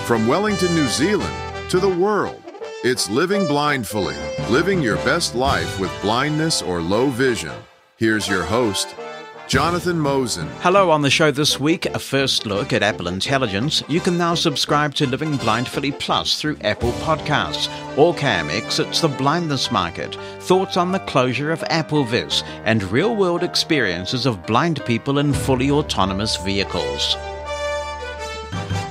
From Wellington, New Zealand to the world, it's Living Blindfully, living your best life with blindness or low vision. Here's your host, Jonathan Mosen. Hello, on the show this week, a first look at Apple Intelligence. You can now subscribe to Living Blindfully Plus through Apple Podcasts. OrCam exits the blindness market. Thoughts on the closure of AppleVis and real-world experiences of blind people in fully autonomous vehicles.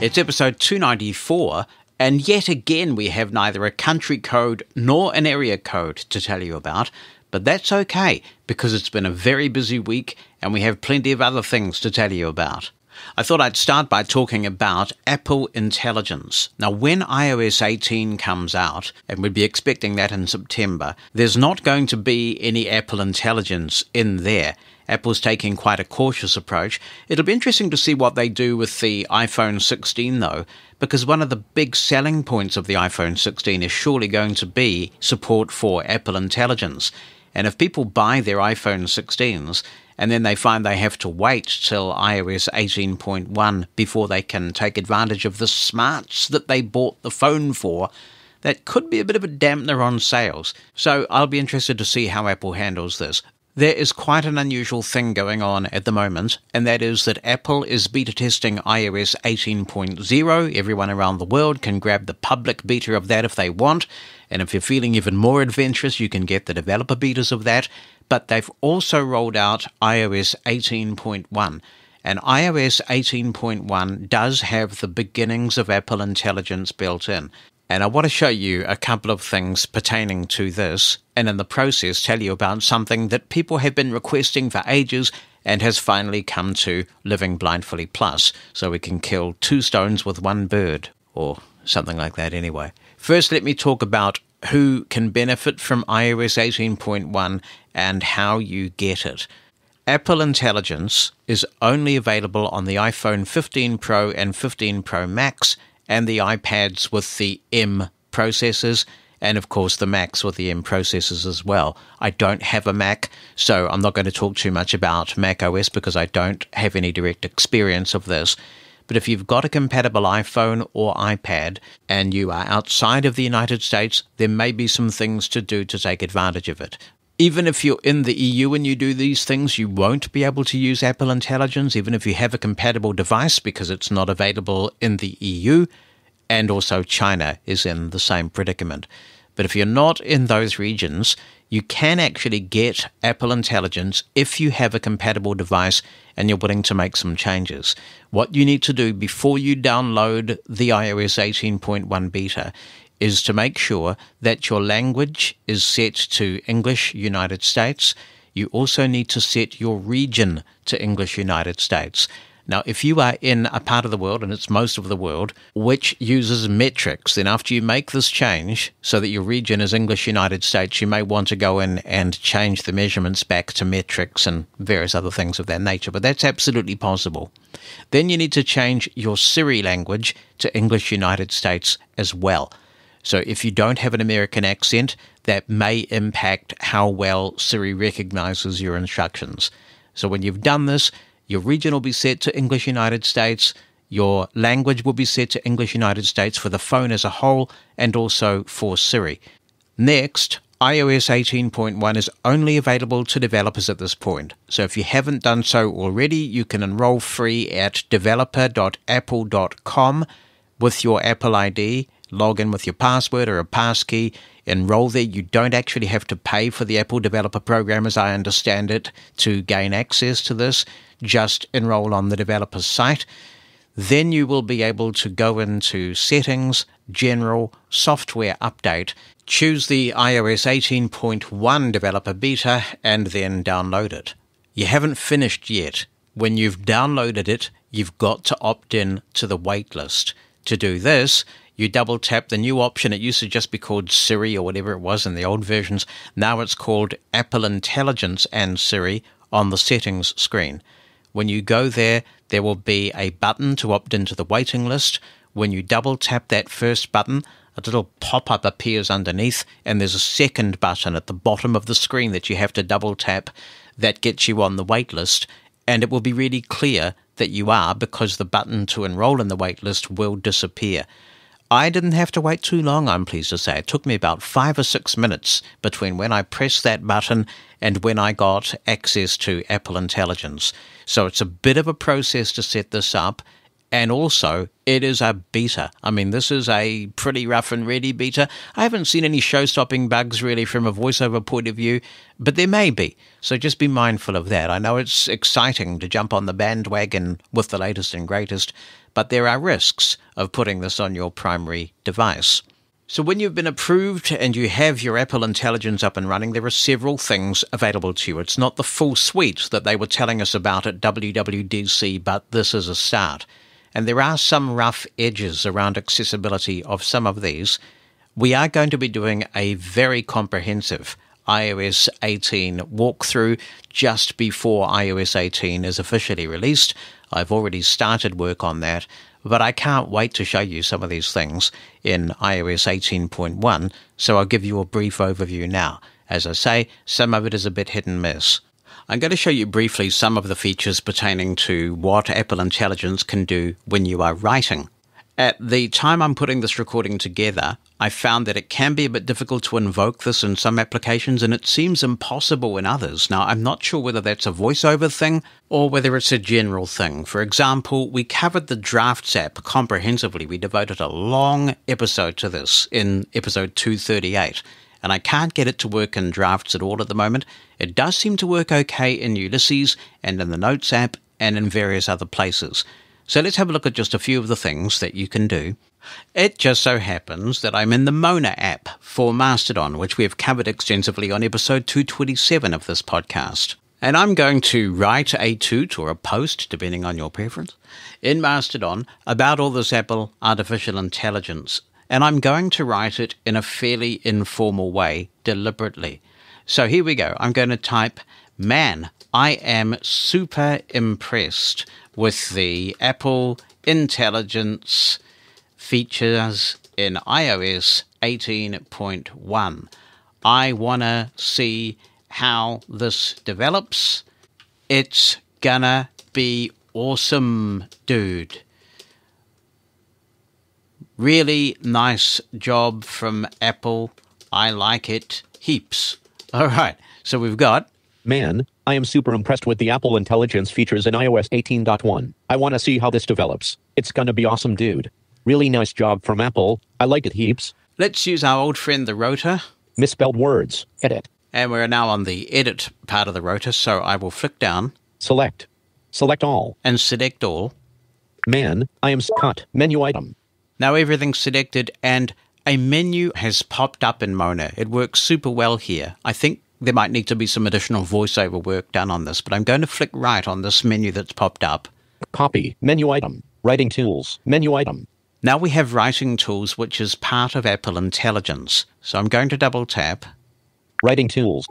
It's episode 294, and yet again we have neither a country code nor an area code to tell you about. But that's okay, because it's been a very busy week and we have plenty of other things to tell you about. I thought I'd start by talking about Apple Intelligence. Now, when iOS 18 comes out, and we'd be expecting that in September, there's not going to be any Apple Intelligence in there. Apple's taking quite a cautious approach. It'll be interesting to see what they do with the iPhone 16, though, because one of the big selling points of the iPhone 16 is surely going to be support for Apple Intelligence. And if people buy their iPhone 16s and then they find they have to wait till iOS 18.1 before they can take advantage of the smarts that they bought the phone for, that could be a bit of a dampener on sales. So I'll be interested to see how Apple handles this. There is quite an unusual thing going on at the moment, and that is that Apple is beta testing iOS 18.0. Everyone around the world can grab the public beta of that if they want, and if you're feeling even more adventurous, you can get the developer betas of that. But they've also rolled out iOS 18.1, and iOS 18.1 does have the beginnings of Apple Intelligence built in. And I want to show you a couple of things pertaining to this, and in the process tell you about something that people have been requesting for ages and has finally come to Living Blindfully Plus, so we can kill two stones with one bird, or something like that anyway. First, let me talk about who can benefit from iOS 18.1 and how you get it. Apple Intelligence is only available on the iPhone 15 Pro and 15 Pro Max, and the iPads with the M processors, and of course the Macs with the M processors as well. I don't have a Mac, so I'm not going to talk too much about Mac OS because I don't have any direct experience of this. But if you've got a compatible iPhone or iPad and you are outside of the United States, there may be some things to do to take advantage of it. Even if you're in the EU and you do these things, you won't be able to use Apple Intelligence, even if you have a compatible device, because it's not available in the EU, and also China is in the same predicament. But if you're not in those regions, you can actually get Apple Intelligence if you have a compatible device and you're willing to make some changes. What you need to do before you download the iOS 18.1 beta is to make sure that your language is set to English United States. You also need to set your region to English United States. Now, if you are in a part of the world, and it's most of the world, which uses metrics, then after you make this change so that your region is English United States, you may want to go in and change the measurements back to metrics and various other things of that nature, but that's absolutely possible. Then you need to change your Siri language to English United States as well. So if you don't have an American accent, that may impact how well Siri recognizes your instructions. So when you've done this, your region will be set to English United States, your language will be set to English United States for the phone as a whole, and also for Siri. Next, iOS 18.1 is only available to developers at this point. So if you haven't done so already, you can enroll free at developer.apple.com with your Apple ID, log in with your password or a passkey, enroll there. You don't actually have to pay for the Apple Developer Program, as I understand it, to gain access to this. Just enroll on the developer's site. Then you will be able to go into Settings, General, Software Update, choose the iOS 18.1 Developer Beta, and then download it. You haven't finished yet. When you've downloaded it, you've got to opt in to the waitlist. To do this, you double tap the new option. It used to just be called Siri or whatever it was in the old versions. Now it's called Apple Intelligence and Siri on the settings screen. When you go there, there will be a button to opt into the waiting list. When you double tap that first button, a little pop-up appears underneath, and there's a second button at the bottom of the screen that you have to double tap that gets you on the wait list, and it will be really clear that you are, because the button to enroll in the waitlist will disappear. I didn't have to wait too long, I'm pleased to say. It took me about 5 or 6 minutes between when I pressed that button and when I got access to Apple Intelligence. So it's a bit of a process to set this up. And also, it is a beta. I mean, this is a pretty rough and ready beta. I haven't seen any show-stopping bugs really from a voiceover point of view, but there may be. So just be mindful of that. I know it's exciting to jump on the bandwagon with the latest and greatest, but there are risks of putting this on your primary device. So when you've been approved and you have your Apple Intelligence up and running, there are several things available to you. It's not the full suite that they were telling us about at WWDC, but this is a start. And there are some rough edges around accessibility of some of these. We are going to be doing a very comprehensive iOS 18 walkthrough just before iOS 18 is officially released. I've already started work on that, but I can't wait to show you some of these things in iOS 18.1, so I'll give you a brief overview now. As I say, some of it is a bit hit and miss. I'm going to show you briefly some of the features pertaining to what Apple Intelligence can do when you are writing. At the time I'm putting this recording together, I found that it can be a bit difficult to invoke this in some applications, and it seems impossible in others. Now, I'm not sure whether that's a voiceover thing or whether it's a general thing. For example, we covered the Drafts app comprehensively. We devoted a long episode to this in episode 238. And I can't get it to work in Drafts at all at the moment. It does seem to work okay in Ulysses and in the Notes app and in various other places. So let's have a look at just a few of the things that you can do. It just so happens that I'm in the Mona app for Mastodon, which we have covered extensively on episode 227 of this podcast. And I'm going to write a toot or a post, depending on your preference, in Mastodon about all this Apple artificial intelligence. And I'm going to write it in a fairly informal way, deliberately. So here we go. I'm going to type, man, I am super impressed with the Apple Intelligence features in iOS 18.1. I want to see how this develops. It's gonna be awesome, dude. Really nice job from Apple. I like it heaps. All right, so we've got... Man, I am super impressed with the Apple Intelligence features in iOS 18.1. I want to see how this develops. It's gonna be awesome, dude. Really nice job from Apple. I like it heaps. Let's use our old friend the rotor. Misspelled words. Edit. And we're now on the edit part of the rotor, so I will flick down. Select. Select all. And select all. Man, I am cut. Menu item. Now everything's selected and a menu has popped up in Mona. It works super well here. I think there might need to be some additional voiceover work done on this, but I'm going to flick right on this menu that's popped up. Copy. Menu item. Writing tools. Menu item. Now we have writing tools, which is part of Apple Intelligence. So I'm going to double tap. Writing tools.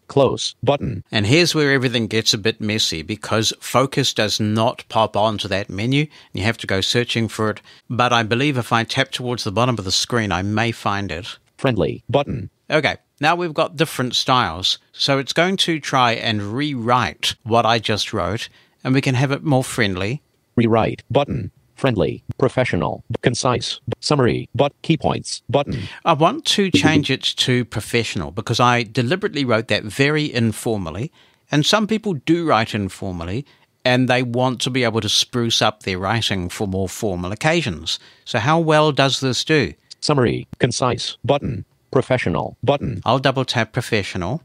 Close button. And here's where everything gets a bit messy because focus does not pop onto that menu. You have to go searching for it. But I believe if I tap towards the bottom of the screen, I may find it. Friendly button. Okay, now we've got different styles. So it's going to try and rewrite what I just wrote, and we can have it more friendly. Rewrite button. Friendly, professional, concise, summary, key points, button. I want to change it to professional because I deliberately wrote that very informally, and some people do write informally, and they want to be able to spruce up their writing for more formal occasions. So how well does this do? Summary, concise, button, professional, button. I'll double tap professional.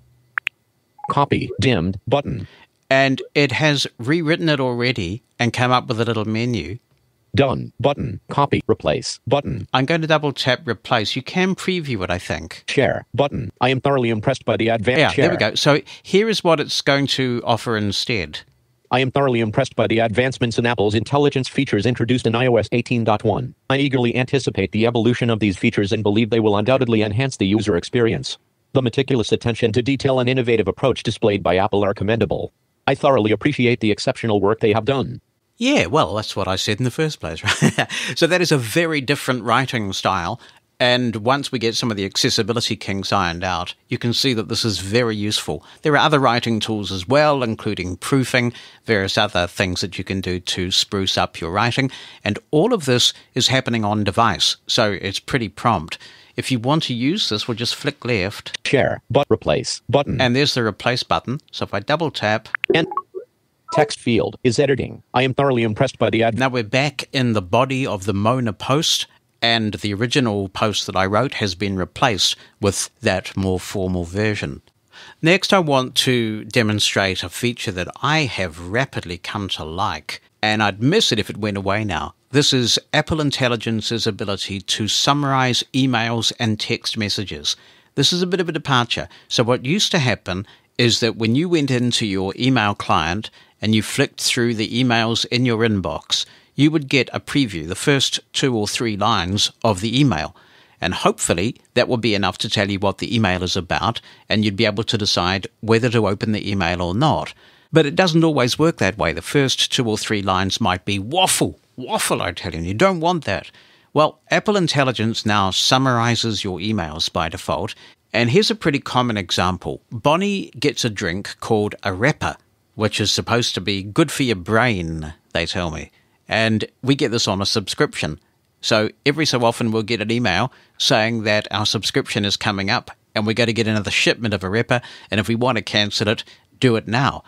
Copy, dimmed, button. And it has rewritten it already and come up with a little menu. Done, button, copy, replace, button. I'm going to double tap replace. You can preview it, I think. Share, button. I am thoroughly impressed by the advanced there we go. So here is what it's going to offer instead. I am thoroughly impressed by the advancements in Apple's intelligence features introduced in iOS 18.1. I eagerly anticipate the evolution of these features and believe they will undoubtedly enhance the user experience. The meticulous attention to detail and innovative approach displayed by Apple are commendable. I thoroughly appreciate the exceptional work they have done. Yeah, well, that's what I said in the first place, right? So that is a very different writing style, And once we get some of the accessibility kinks ironed out, you can see that this is very useful. There are other writing tools as well, including proofing, various other things that you can do to spruce up your writing. And all of this is happening on device, so it's pretty prompt. If you want to use this, we'll just flick left. Share, but replace, button. And there's the replace button. So if I double tap. And text field is editing. I am thoroughly impressed by the ad. Now we're back in the body of the Mona post. And the original post that I wrote has been replaced with that more formal version. Next, I want to demonstrate a feature that I have rapidly come to like, and I'd miss it if it went away now. This is Apple Intelligence's ability to summarize emails and text messages. This is a bit of a departure. So what used to happen is that when you went into your email client and you flicked through the emails in your inbox, you would get a preview, the first 2 or 3 lines of the email. And hopefully that would be enough to tell you what the email is about, and you'd be able to decide whether to open the email or not. But it doesn't always work that way. The first 2 or 3 lines might be waffle, I tell you, and you don't want that. Well, Apple Intelligence now summarizes your emails by default, and here's a pretty common example. Bonnie gets a drink called a Repper, which is supposed to be good for your brain, they tell me. And we get this on a subscription. So every so often we'll get an email saying that our subscription is coming up and we're going to get another shipment of a Repper, and if we want to cancel it, do it now.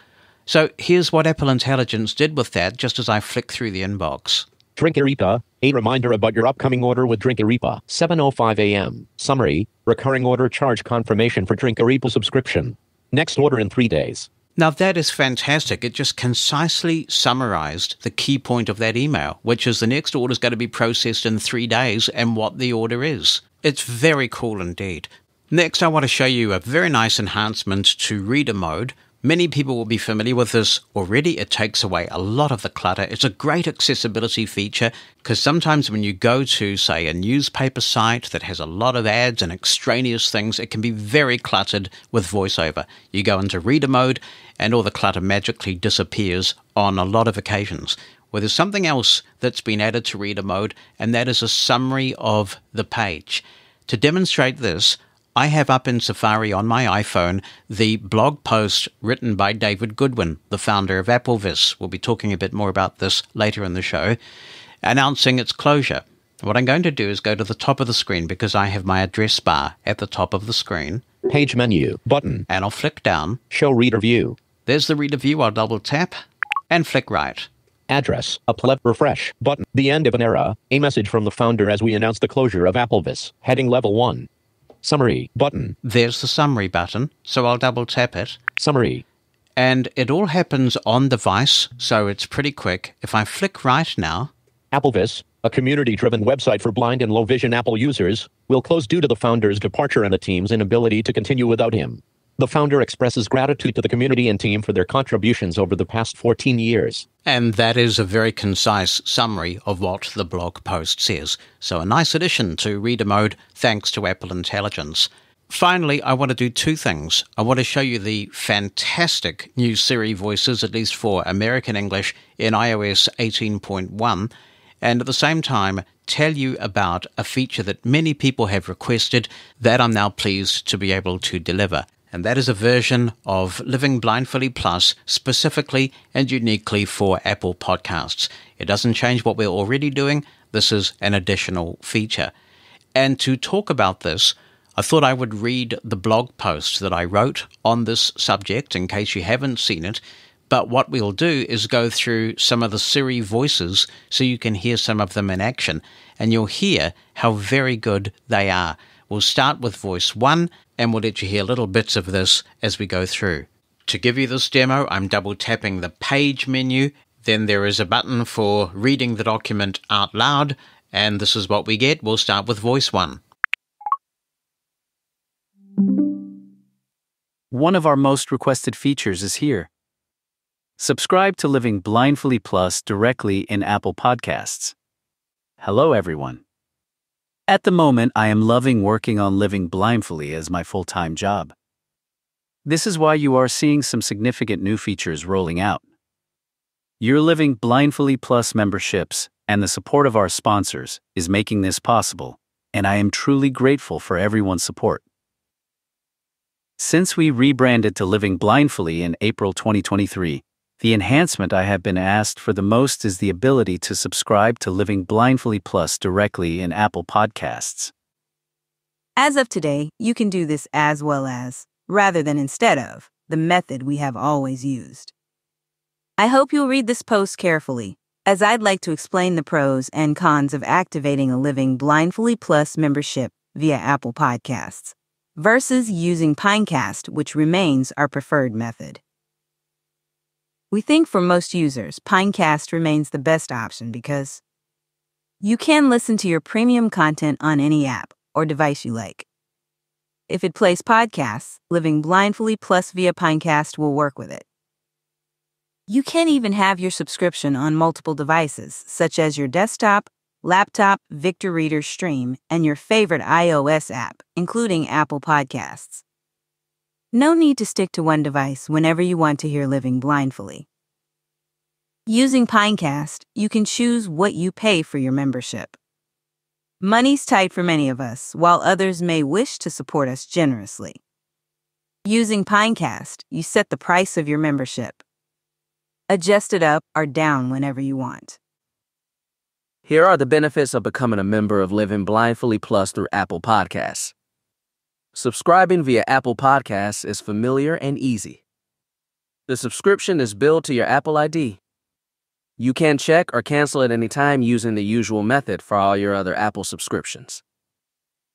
So here's what Apple Intelligence did with that just as I flick through the inbox. Drinkaripa, a reminder about your upcoming order with Drinkaripa, 7:05 a.m. Summary, recurring order charge confirmation for Drinkaripa subscription. Next order in 3 days. Now that is fantastic. It just concisely summarized the key point of that email, which is the next order is going to be processed in 3 days and what the order is. It's very cool indeed. Next, I want to show you a very nice enhancement to reader mode. Many people will be familiar with this already. It takes away a lot of the clutter. It's a great accessibility feature because sometimes when you go to, say, a newspaper site that has a lot of ads and extraneous things, it can be very cluttered with VoiceOver. You go into reader mode and all the clutter magically disappears on a lot of occasions. Well, there's something else that's been added to reader mode, and that is a summary of the page. To demonstrate this, I have up in Safari on my iPhone the blog post written by David Goodwin, the founder of AppleVis. We'll be talking a bit more about this later in the show, announcing its closure. What I'm going to do is go to the top of the screen because I have my address bar at the top of the screen. Page menu, button. And I'll flick down. Show reader view. There's the reader view. I'll double tap and flick right. Address, refresh, button. The end of an era, a message from the founder as we announce the closure of AppleVis. Heading level 1. Summary, button. There's the summary button, so I'll double tap it. Summary. And it all happens on device, so it's pretty quick. If I flick right now. AppleVis, a community-driven website for blind and low-vision Apple users, will close due to the founder's departure and the team's inability to continue without him. The founder expresses gratitude to the community and team for their contributions over the past 14 years. And that is a very concise summary of what the blog post says. So a nice addition to reader mode thanks to Apple Intelligence. Finally, I want to do 2 things. I want to show you the fantastic new Siri voices, at least for American English, in iOS 18.1. And at the same time, tell you about a feature that many people have requested that I'm now pleased to be able to deliver. And that is a version of Living Blindfully Plus specifically and uniquely for Apple Podcasts. It doesn't change what we're already doing. This is an additional feature. And to talk about this, I thought I would read the blog post that I wrote on this subject in case you haven't seen it. But what we'll do is go through some of the Siri voices so you can hear some of them in action. And you'll hear how very good they are. We'll start with voice 1, and we'll let you hear little bits of this as we go through. To give you this demo, I'm double tapping the page menu. Then there is a button for reading the document out loud, and this is what we get. We'll start with voice 1. One of our most requested features is here. Subscribe to Living Blindfully Plus directly in Apple Podcasts. Hello, everyone. At the moment, I am loving working on Living Blindfully as my full-time job. This is why you are seeing some significant new features rolling out. Your Living Blindfully Plus memberships and the support of our sponsors is making this possible, and I am truly grateful for everyone's support. Since we rebranded to Living Blindfully in April 2023, the enhancement I have been asked for the most is the ability to subscribe to Living Blindfully Plus directly in Apple Podcasts. As of today, you can do this as well as, rather than instead of, the method we have always used. I hope you'll read this post carefully, as I'd like to explain the pros and cons of activating a Living Blindfully Plus membership via Apple Podcasts versus using Pinecast, which remains our preferred method. We think for most users, Pinecast remains the best option because you can listen to your premium content on any app or device you like. If it plays podcasts, Living Blindfully Plus via Pinecast will work with it. You can even have your subscription on multiple devices, such as your desktop, laptop, Victor Reader Stream, and your favorite iOS app, including Apple Podcasts. No need to stick to one device whenever you want to hear Living Blindfully. Using Pinecast, you can choose what you pay for your membership. Money's tight for many of us, while others may wish to support us generously. Using Pinecast, you set the price of your membership. Adjust it up or down whenever you want. Here are the benefits of becoming a member of Living Blindfully Plus through Apple Podcasts. Subscribing via Apple Podcasts is familiar and easy. The subscription is billed to your Apple ID. You can check or cancel at any time using the usual method for all your other Apple subscriptions.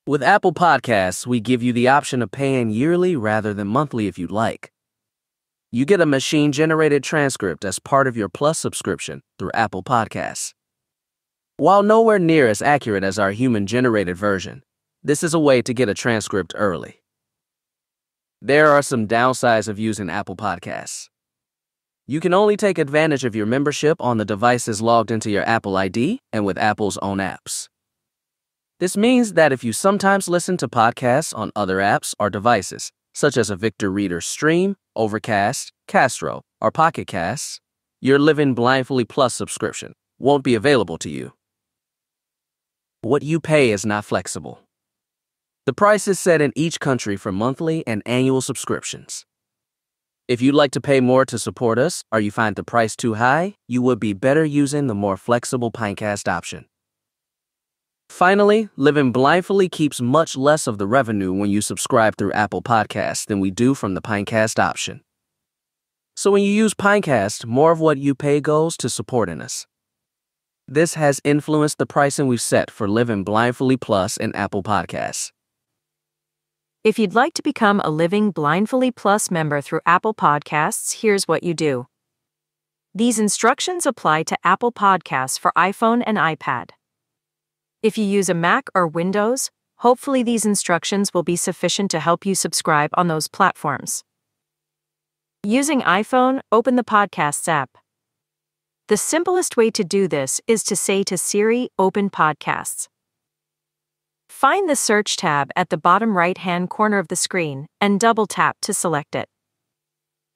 With Apple Podcasts, we give you the option of paying yearly rather than monthly if you'd like. You get a machine-generated transcript as part of your Plus subscription through Apple Podcasts. While nowhere near as accurate as our human-generated version, this is a way to get a transcript early. There are some downsides of using Apple Podcasts. You can only take advantage of your membership on the devices logged into your Apple ID and with Apple's own apps. This means that if you sometimes listen to podcasts on other apps or devices, such as a Victor Reader Stream, Overcast, Castro, or Pocket Casts, your Living Blindfully Plus subscription won't be available to you. What you pay is not flexible. The price is set in each country for monthly and annual subscriptions. If you'd like to pay more to support us, or you find the price too high, you would be better using the more flexible Pinecast option. Finally, Living Blindfully keeps much less of the revenue when you subscribe through Apple Podcasts than we do from the Pinecast option. So when you use Pinecast, more of what you pay goes to supporting us. This has influenced the pricing we've set for Living Blindfully Plus in Apple Podcasts. If you'd like to become a Living Blindfully Plus member through Apple Podcasts, here's what you do. These instructions apply to Apple Podcasts for iPhone and iPad. If you use a Mac or Windows, hopefully these instructions will be sufficient to help you subscribe on those platforms. Using iPhone, open the Podcasts app. The simplest way to do this is to say to Siri, "Open Podcasts." Find the Search tab at the bottom right-hand corner of the screen and double-tap to select it.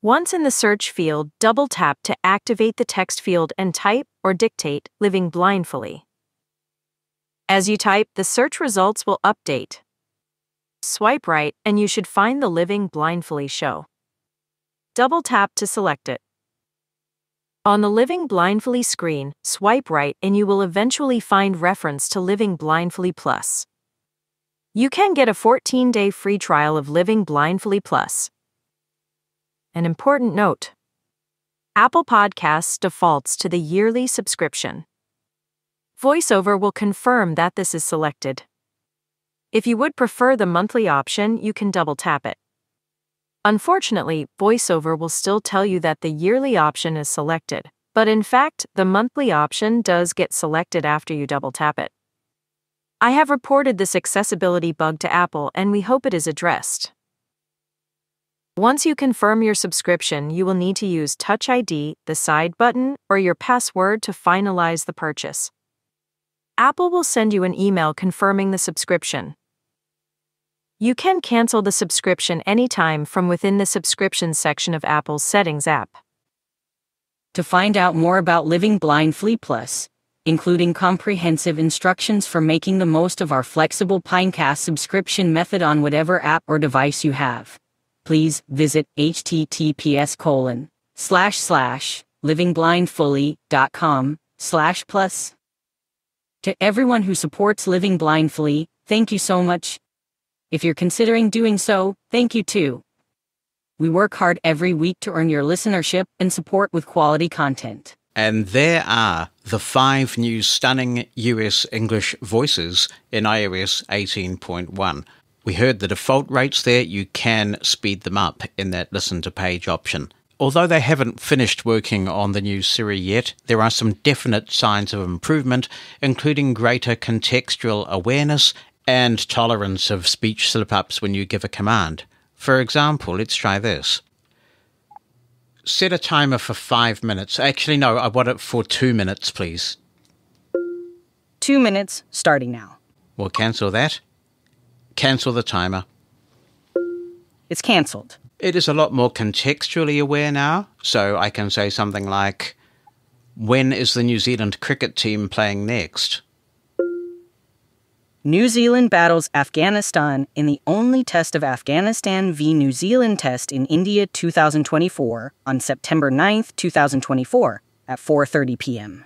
Once in the search field, double-tap to activate the text field and type or dictate "Living Blindfully." As you type, the search results will update. Swipe right and you should find the Living Blindfully show. Double-tap to select it. On the Living Blindfully screen, swipe right and you will eventually find reference to Living Blindfully Plus. You can get a 14-day free trial of Living Blindfully Plus. An important note: Apple Podcasts defaults to the yearly subscription. VoiceOver will confirm that this is selected. If you would prefer the monthly option, you can double-tap it. Unfortunately, VoiceOver will still tell you that the yearly option is selected, but in fact, the monthly option does get selected after you double-tap it. I have reported this accessibility bug to Apple and we hope it is addressed. Once you confirm your subscription, you will need to use Touch ID, the side button, or your password to finalize the purchase. Apple will send you an email confirming the subscription. You can cancel the subscription anytime from within the subscription section of Apple's Settings app. To find out more about Living Blindfully Plus, including comprehensive instructions for making the most of our flexible Pinecast subscription method on whatever app or device you have. Please visit https://livingblindfully.com/plus. To everyone who supports Living Blindfully, thank you so much. If you're considering doing so, thank you too. We work hard every week to earn your listenership and support with quality content. And there are the 5 new stunning US English voices in iOS 18.1. We heard the default rates there. You can speed them up in that Listen to Page option. Although they haven't finished working on the new Siri yet, there are some definite signs of improvement, including greater contextual awareness and tolerance of speech slip-ups when you give a command. For example, let's try this. Set a timer for 5 minutes. Actually, no, I want it for 2 minutes, please. 2 minutes, starting now. We'll cancel that. Cancel the timer. It's cancelled. It is a lot more contextually aware now, so I can say something like, when is the New Zealand cricket team playing next? New Zealand battles Afghanistan in the only test of Afghanistan v New Zealand test in India 2024 on September 9th, 2024 at 4:30 p.m.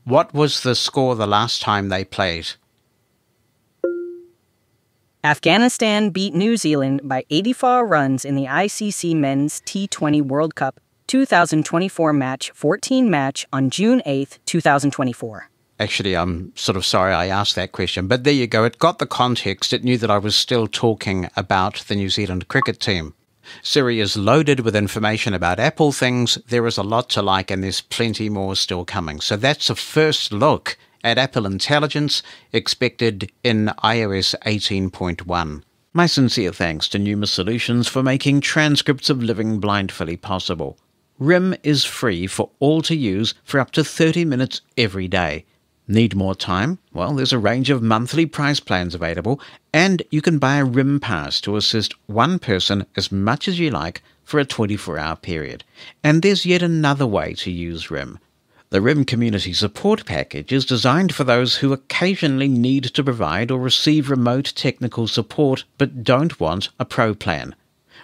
What was the score the last time they played? Afghanistan beat New Zealand by 84 runs in the ICC Men's T20 World Cup 2024 match 14 match on June 8th, 2024. Actually, I'm sort of sorry I asked that question, but there you go. It got the context. It knew that I was still talking about the New Zealand cricket team. Siri is loaded with information about Apple things. There is a lot to like, and there's plenty more still coming. So that's a first look at Apple Intelligence expected in iOS 18.1. My sincere thanks to Numa Solutions for making transcripts of Living Blindfully possible. RIM is free for all to use for up to 30 minutes every day. Need more time? Well, there's a range of monthly price plans available, and you can buy a RIM pass to assist one person as much as you like for a 24-hour period. And there's yet another way to use RIM. The RIM Community Support Package is designed for those who occasionally need to provide or receive remote technical support but don't want a pro plan.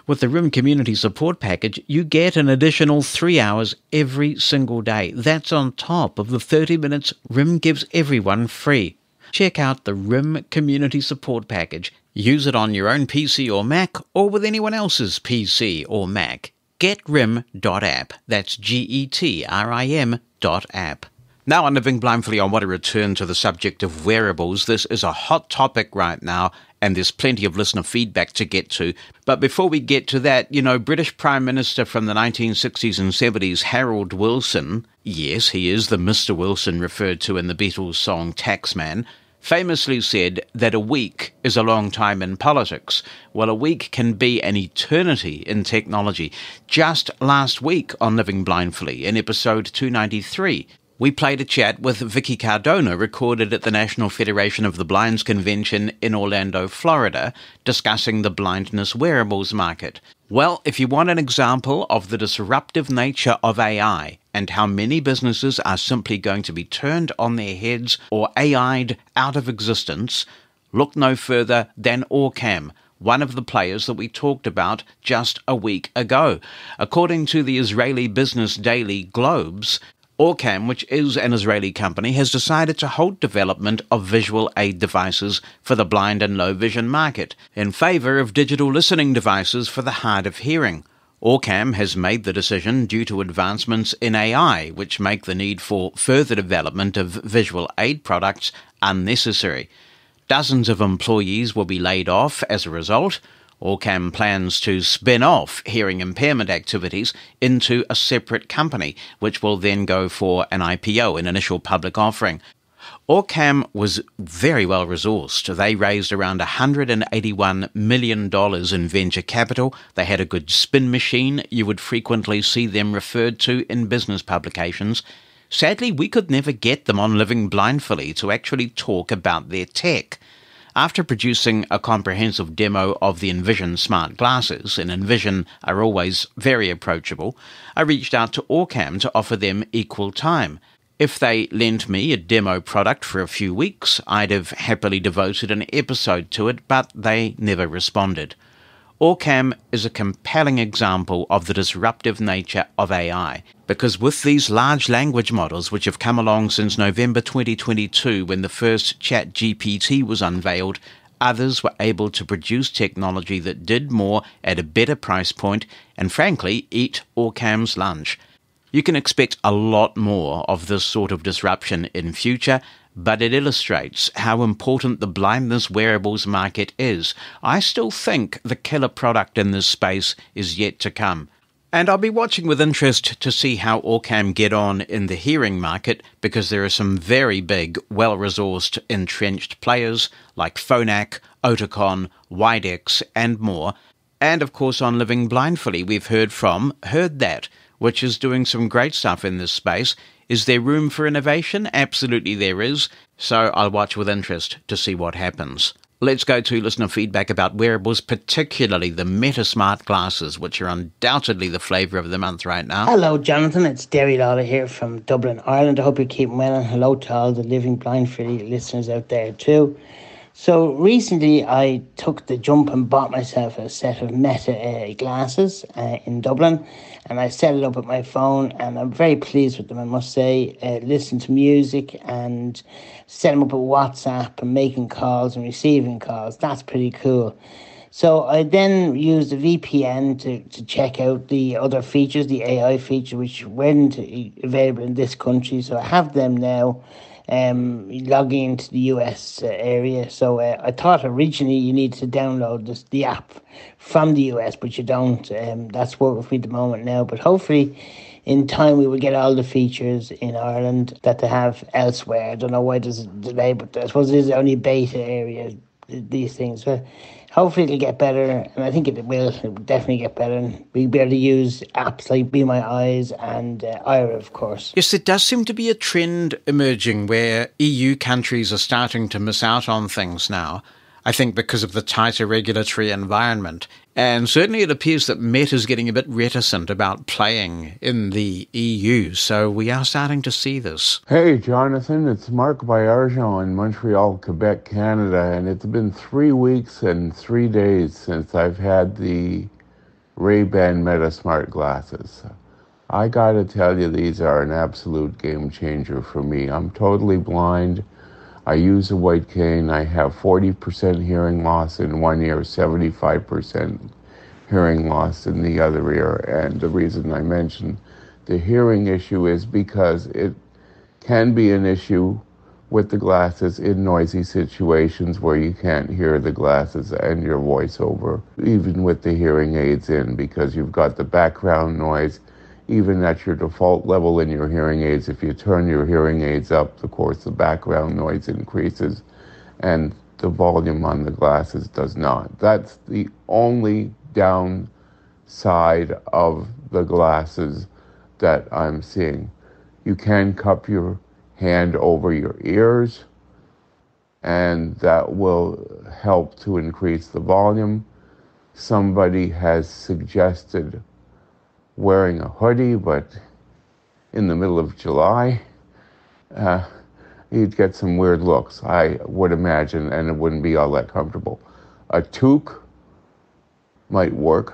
With the RIM Community Support Package, you get an additional 3 hours every single day. That's on top of the 30 minutes RIM gives everyone free. Check out the RIM Community Support Package. Use it on your own PC or Mac, or with anyone else's PC or Mac. GetRim.app. That's GETRIM.app. Now on Living Blindfully, I want to return to the subject of wearables. This is a hot topic right now, and there's plenty of listener feedback to get to. But before we get to that, British Prime Minister from the 1960s and 70s, Harold Wilson, yes, he is the Mr. Wilson referred to in the Beatles song Taxman, famously said that a week is a long time in politics. Well, a week can be an eternity in technology. Just last week on Living Blindfully, in episode 293, we played a chat with Vicky Cardona, recorded at the National Federation of the Blind's convention in Orlando, Florida, discussing the blindness wearables market. Well, if you want an example of the disruptive nature of AI and how many businesses are simply going to be turned on their heads or AI'd out of existence, look no further than OrCam, one of the players that we talked about just a week ago. According to the Israeli business daily Globes, OrCam, which is an Israeli company, has decided to halt development of visual aid devices for the blind and low vision market in favor of digital listening devices for the hard of hearing. OrCam has made the decision due to advancements in AI, which make the need for further development of visual aid products unnecessary. Dozens of employees will be laid off as a result. OrCam plans to spin off hearing impairment activities into a separate company, which will then go for an IPO, an initial public offering. OrCam was very well resourced. They raised around $181 million in venture capital. They had a good spin machine. You would frequently see them referred to in business publications. Sadly, we could never get them on Living Blindfully to actually talk about their tech. After producing a comprehensive demo of the Envision smart glasses, and Envision are always very approachable, I reached out to OrCam to offer them equal time. If they lent me a demo product for a few weeks, I'd have happily devoted an episode to it, but they never responded. OrCam is a compelling example of the disruptive nature of AI, because with these large language models which have come along since November 2022 when the first ChatGPT was unveiled, others were able to produce technology that did more at a better price point and, frankly, eat OrCam's lunch. You can expect a lot more of this sort of disruption in future, but it illustrates how important the blindness wearables market is. I still think the killer product in this space is yet to come. And I'll be watching with interest to see how OrCam get on in the hearing market, because there are some very big, well-resourced, entrenched players like Phonak, Oticon, Widex, and more. And of course on Living Blindfully we've heard That, which is doing some great stuff in this space. Is there room for innovation? Absolutely there is, so I'll watch with interest to see what happens. Let's go to listener feedback about wearables, particularly the Meta Smart Glasses, which are undoubtedly the flavour of the month right now. Hello, Jonathan. It's Derry Lawler here from Dublin, Ireland. I hope you're keeping well, and hello to all the Living Blindfully listeners out there too. So recently I took the jump and bought myself a set of Meta glasses in Dublin, and I set it up with my phone, and I'm very pleased with them, I must say. Listen to music and set them up with WhatsApp and making calls and receiving calls. That's pretty cool. So I then used a VPN to check out the other features, the AI feature, which weren't available in this country. So I have them now. Logging into the US area. So I thought originally you needed to download the app from the US, but you don't. That's working with me at the moment now. But hopefully in time we will get all the features in Ireland that they have elsewhere. I don't know why there's a delay, but I suppose it is only beta area, these things. So hopefully it'll get better, and I think it will. It will definitely get better, and we'll be able to use apps like Be My Eyes and Ira, of course. Yes, there does seem to be a trend emerging where EU countries are starting to miss out on things now, I think because of the tighter regulatory environment. And certainly it appears that Meta's getting a bit reticent about playing in the EU, so we are starting to see this. Hey, Jonathan, it's Mark Bayarjon in Montreal, Quebec, Canada, and it's been 3 weeks and 3 days since I've had the Ray-Ban Meta Smart Glasses. I gotta tell you, these are an absolute game changer for me. I'm totally blind. I use a white cane. I have 40% hearing loss in one ear, 75% hearing loss in the other ear. And the reason I mention the hearing issue is because it can be an issue with the glasses in noisy situations where you can't hear the glasses and your voiceover, even with the hearing aids in, because you've got the background noise. Even at your default level in your hearing aids, if you turn your hearing aids up, of course, the background noise increases and the volume on the glasses does not. That's the only downside of the glasses that I'm seeing. You can cup your hand over your ears, and that will help to increase the volume. Somebody has suggested wearing a hoodie, but in the middle of July, you'd get some weird looks, I would imagine, and it wouldn't be all that comfortable. A toque might work,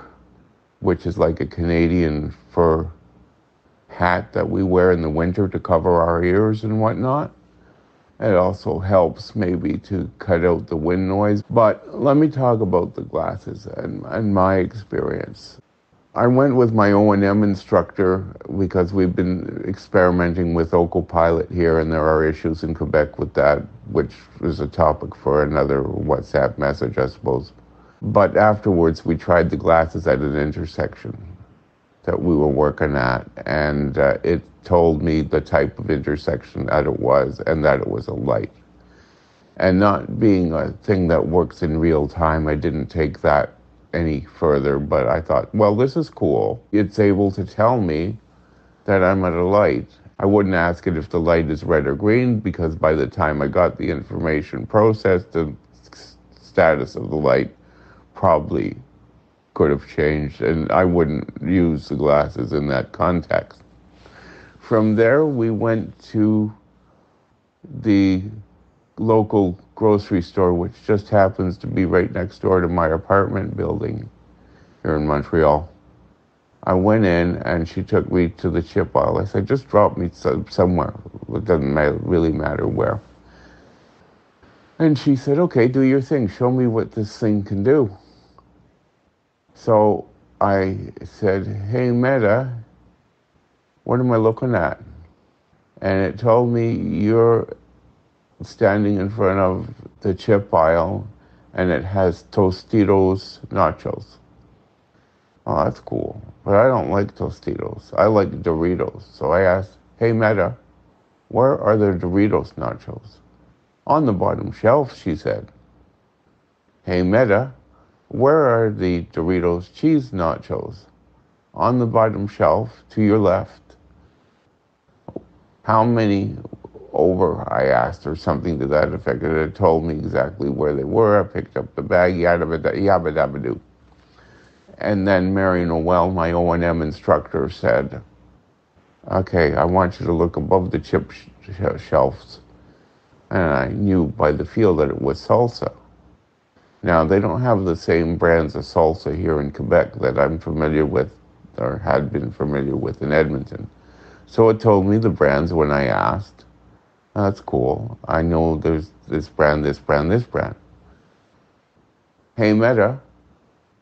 which is like a Canadian fur hat that we wear in the winter to cover our ears and whatnot. It also helps maybe to cut out the wind noise. But let me talk about the glasses and my experience. I went with my O&M instructor because we've been experimenting with Pilot here, and there are issues in Quebec with that, which is a topic for another WhatsApp message, I suppose. But afterwards, we tried the glasses at an intersection that we were working at, and it told me the type of intersection that it was, and that it was a light. And not being a thing that works in real time, I didn't take that any further, but I thought, well, this is cool. It's able to tell me that I'm at a light. I wouldn't ask it if the light is red or green, because by the time I got the information processed, the status of the light probably could have changed, and I wouldn't use the glasses in that context. From there, we went to the local grocery store, which just happens to be right next door to my apartment building here in Montreal. I went in and she took me to the chip aisle. I said, just drop me somewhere. It doesn't really matter where. And she said, okay, do your thing. Show me what this thing can do. So I said, hey, Meta, what am I looking at? And it told me you're standing in front of the chip aisle and it has Tostitos nachos. Oh, that's cool. But I don't like Tostitos. I like Doritos. So I asked, hey, Meta, where are the Doritos nachos? On the bottom shelf, she said. Hey, Meta, where are the Doritos cheese nachos? On the bottom shelf to your left. How many over, I asked, or something to that effect. It had told me exactly where they were. I picked up the bag, yabba dabba doo. And then Mary Noel, my O&M instructor, said, okay, I want you to look above the chip shelves. And I knew by the feel that it was salsa. Now, they don't have the same brands of salsa here in Quebec that I'm familiar with, or had been familiar with in Edmonton. So it told me the brands when I asked. That's cool. I know there's this brand, this brand, this brand. Hey, Meta,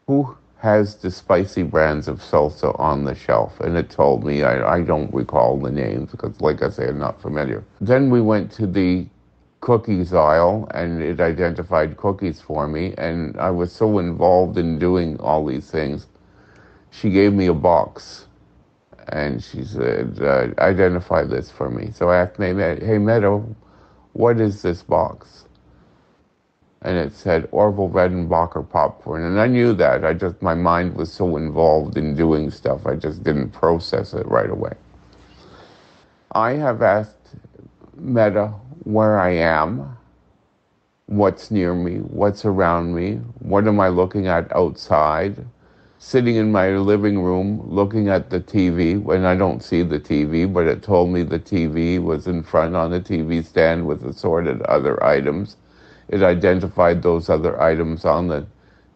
who has the spicy brands of salsa on the shelf? And it told me, I don't recall the names because, like I say, I'm not familiar. Then we went to the cookies aisle and it identified cookies for me. And I was so involved in doing all these things. She gave me a box and she said, identify this for me. So I asked, hey, Meta, what is this box? And it said Orville Redenbacher popcorn. And I knew that. My mind was so involved in doing stuff, I just didn't process it right away. I have asked Meta where I am, what's near me, what's around me, what am I looking at outside, sitting in my living room looking at the TV when I don't see the TV, but it told me the TV was in front on the TV stand with assorted other items. It identified those other items on the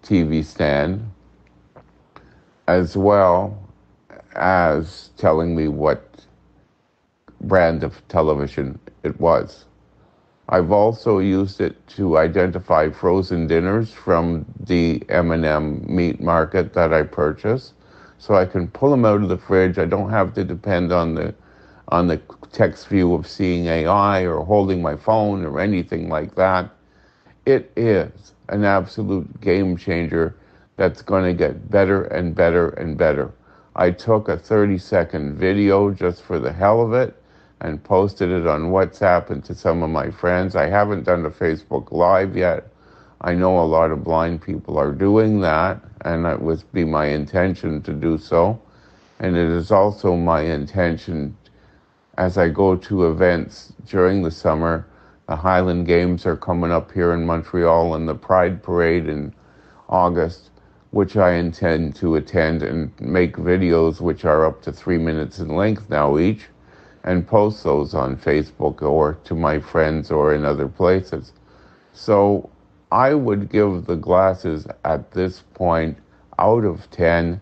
TV stand, as well as telling me what brand of television it was. I've also used it to identify frozen dinners from the M&M meat market that I purchased, so I can pull them out of the fridge. I don't have to depend on the text view of seeing AI or holding my phone or anything like that. It is an absolute game changer that's going to get better and better and better. I took a 30-second video just for the hell of it and posted it on WhatsApp and to some of my friends. I haven't done a Facebook Live yet. I know a lot of blind people are doing that, and it would be my intention to do so. And it is also my intention as I go to events during the summer. The Highland Games are coming up here in Montreal, and the Pride Parade in August, which I intend to attend and make videos which are up to 3 minutes in length now each, and post those on Facebook or to my friends or in other places. So I would give the glasses at this point out of 10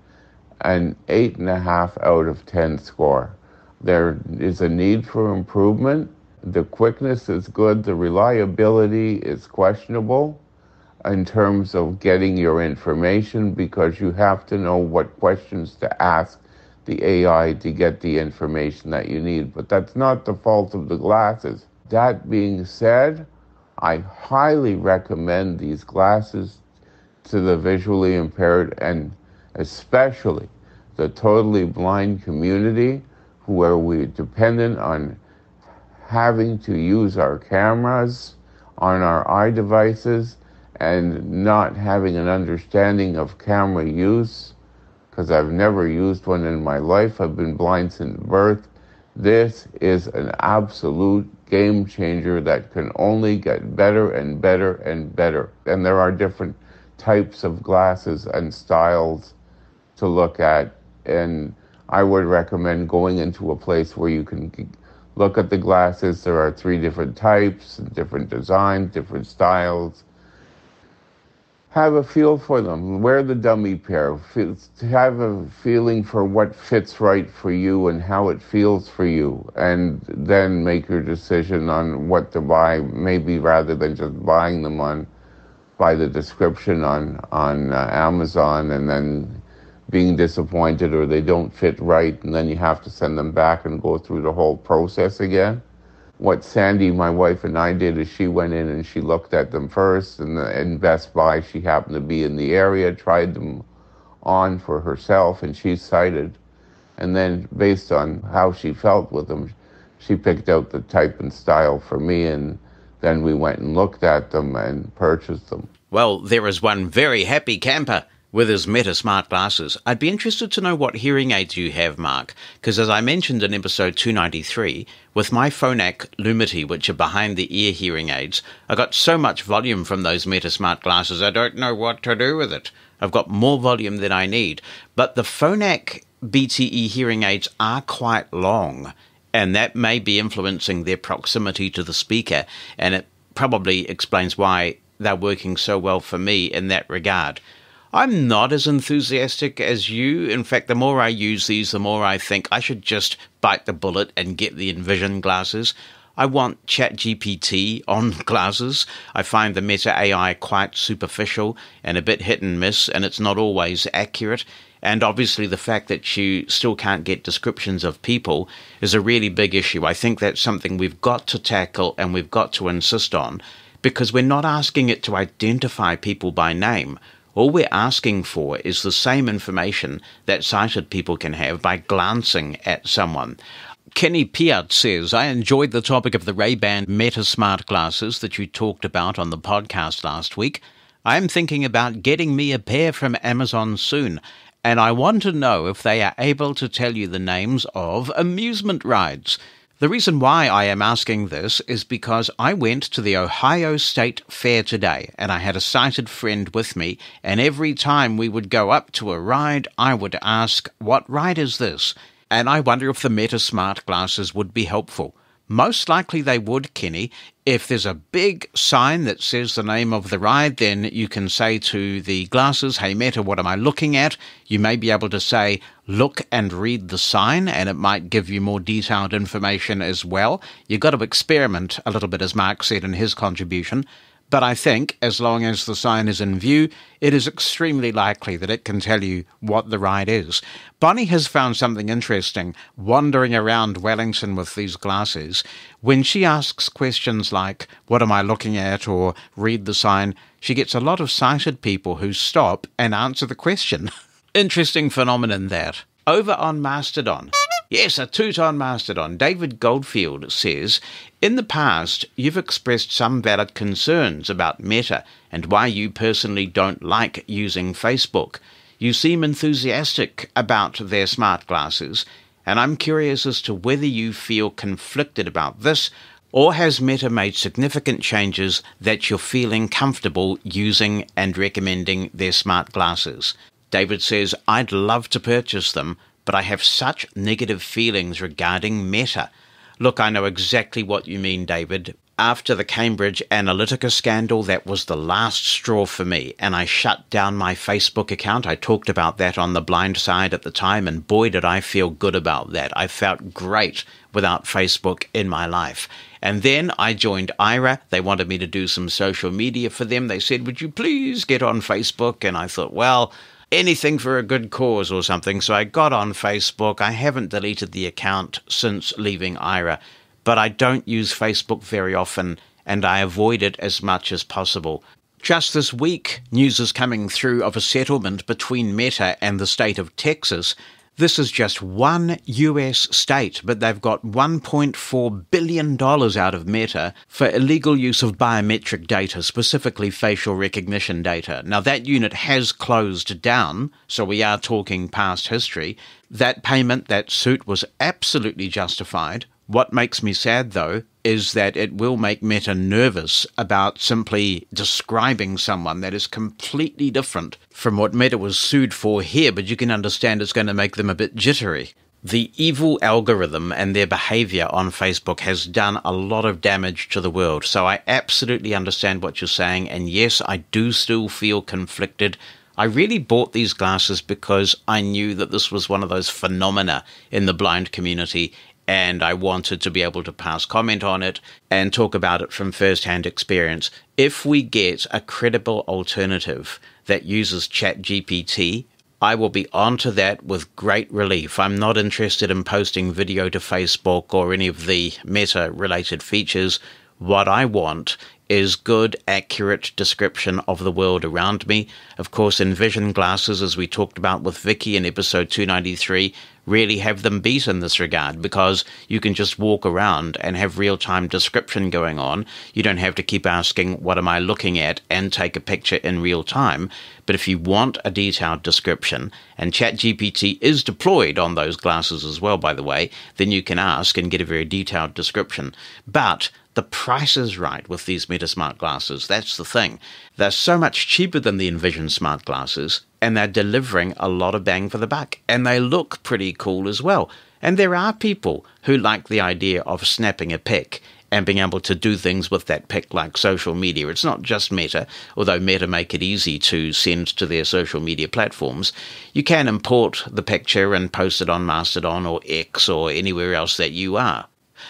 an 8.5 out of 10 score. There is a need for improvement. The quickness is good. The reliability is questionable in terms of getting your information, because you have to know what questions to ask the AI to get the information that you need. But that's not the fault of the glasses. That being said, I highly recommend these glasses to the visually impaired and especially the totally blind community, where we're dependent on having to use our cameras on our iDevices and not having an understanding of camera use, because I've never used one in my life. I've been blind since birth. This is an absolute game changer that can only get better and better and better. And there are different types of glasses and styles to look at. And I would recommend going into a place where you can look at the glasses. There are 3 different types, different designs, different styles. Have a feel for them. Wear the dummy pair. Have a feeling for what fits right for you and how it feels for you, and then make your decision on what to buy, maybe rather than just buying them by the description on Amazon and then being disappointed or they don't fit right, and then you have to send them back and go through the whole process again. What Sandy, my wife, and I did is she went in and she looked at them first, and in Best Buy, she happened to be in the area, tried them on for herself, and she's sighted. And then based on how she felt with them, she picked out the type and style for me, and then we went and looked at them and purchased them. Well, there is one very happy camper with his Meta smart glasses. I'd be interested to know what hearing aids you have, Mark, because as I mentioned in episode 293, with my Phonak Lumity, which are behind-the-ear hearing aids, I got so much volume from those Meta smart glasses, I don't know what to do with it. I've got more volume than I need. But the Phonak BTE hearing aids are quite long, and that may be influencing their proximity to the speaker, and it probably explains why they're working so well for me in that regard. I'm not as enthusiastic as you. In fact, the more I use these, the more I think I should just bite the bullet and get the Envision glasses. I want ChatGPT on glasses. I find the Meta AI quite superficial and a bit hit and miss, and it's not always accurate. And obviously the fact that you still can't get descriptions of people is a really big issue. I think that's something we've got to tackle and we've got to insist on, because we're not asking it to identify people by name. All we're asking for is the same information that sighted people can have by glancing at someone. Kenny Piat says, I enjoyed the topic of the Ray-Ban Meta Smart glasses that you talked about on the podcast last week. I'm thinking about getting me a pair from Amazon soon, and I want to know if they are able to tell you the names of amusement rides. The reason why I am asking this is because I went to the Ohio State Fair today, and I had a sighted friend with me, and every time we would go up to a ride, I would ask, what ride is this? And I wonder if the Meta Smart glasses would be helpful. Most likely they would, Kenny. If there's a big sign that says the name of the ride, then you can say to the glasses, hey Meta, what am I looking at? You may be able to say, look and read the sign, and it might give you more detailed information as well. You've got to experiment a little bit, as Mark said in his contribution. But I think, as long as the sign is in view, it is extremely likely that it can tell you what the ride is. Bonnie has found something interesting wandering around Wellington with these glasses. When she asks questions like, what am I looking at, or read the sign, she gets a lot of sighted people who stop and answer the question. Interesting phenomenon that. Over on Mastodon. Yes, a toot on Mastodon. David Goldfield says, in the past, you've expressed some valid concerns about Meta and why you personally don't like using Facebook. You seem enthusiastic about their smart glasses, and I'm curious as to whether you feel conflicted about this, or has Meta made significant changes that you're feeling comfortable using and recommending their smart glasses. David says, I'd love to purchase them, but I have such negative feelings regarding Meta. Look, I know exactly what you mean, David. After the Cambridge Analytica scandal, that was the last straw for me, and I shut down my Facebook account. I talked about that on The Blind Side at the time, and boy, did I feel good about that. I felt great without Facebook in my life. And then I joined Aira. They wanted me to do some social media for them. They said, would you please get on Facebook? And I thought, well, anything for a good cause or something. So I got on Facebook. I haven't deleted the account since leaving Aira, but I don't use Facebook very often, and I avoid it as much as possible. Just this week, news is coming through of a settlement between Meta and the state of Texas. This is just one US state, but they've got $1.4 billion out of Meta for illegal use of biometric data, specifically facial recognition data. Now, that unit has closed down, so we are talking past history. That payment, that suit was absolutely justified. What makes me sad, though, is that it will make Meta nervous about simply describing someone that is completely different from what Meta was sued for here, but you can understand it's going to make them a bit jittery. The evil algorithm and their behavior on Facebook has done a lot of damage to the world, so I absolutely understand what you're saying, and yes, I do still feel conflicted. I really bought these glasses because I knew that this was one of those phenomena in the blind community, and I wanted to be able to pass comment on it and talk about it from first-hand experience. If we get a credible alternative that uses ChatGPT, I will be onto that with great relief. I'm not interested in posting video to Facebook or any of the Meta-related features. What I want is good, accurate description of the world around me. Of course, Envision glasses, as we talked about with Vicky in episode 293, really have them beat in this regard because you can just walk around and have real-time description going on. You don't have to keep asking, what am I looking at, and take a picture in real time. But if you want a detailed description, and ChatGPT is deployed on those glasses as well, by the way, then you can ask and get a very detailed description. But the price is right with these Meta smart glasses. That's the thing. They're so much cheaper than the Envision smart glasses, and they're delivering a lot of bang for the buck. And they look pretty cool as well. And there are people who like the idea of snapping a pic and being able to do things with that pic like social media. It's not just Meta, although Meta make it easy to send to their social media platforms. You can import the picture and post it on Mastodon or X or anywhere else that you are.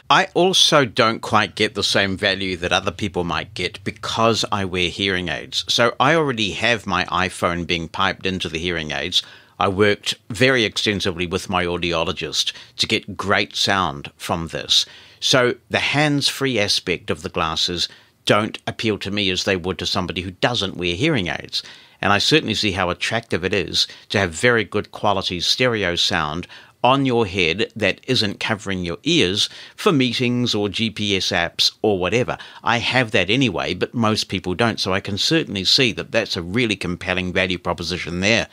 I also don't quite get the same value that other people might get because I wear hearing aids. So I already have my iPhone being piped into the hearing aids. I worked very extensively with my audiologist to get great sound from this. So the hands-free aspect of the glasses don't appeal to me as they would to somebody who doesn't wear hearing aids. And I certainly see how attractive it is to have very good quality stereo sound on your head that isn't covering your ears for meetings or GPS apps or whatever. I have that anyway, but most people don't, so I can certainly see that that's a really compelling value proposition there.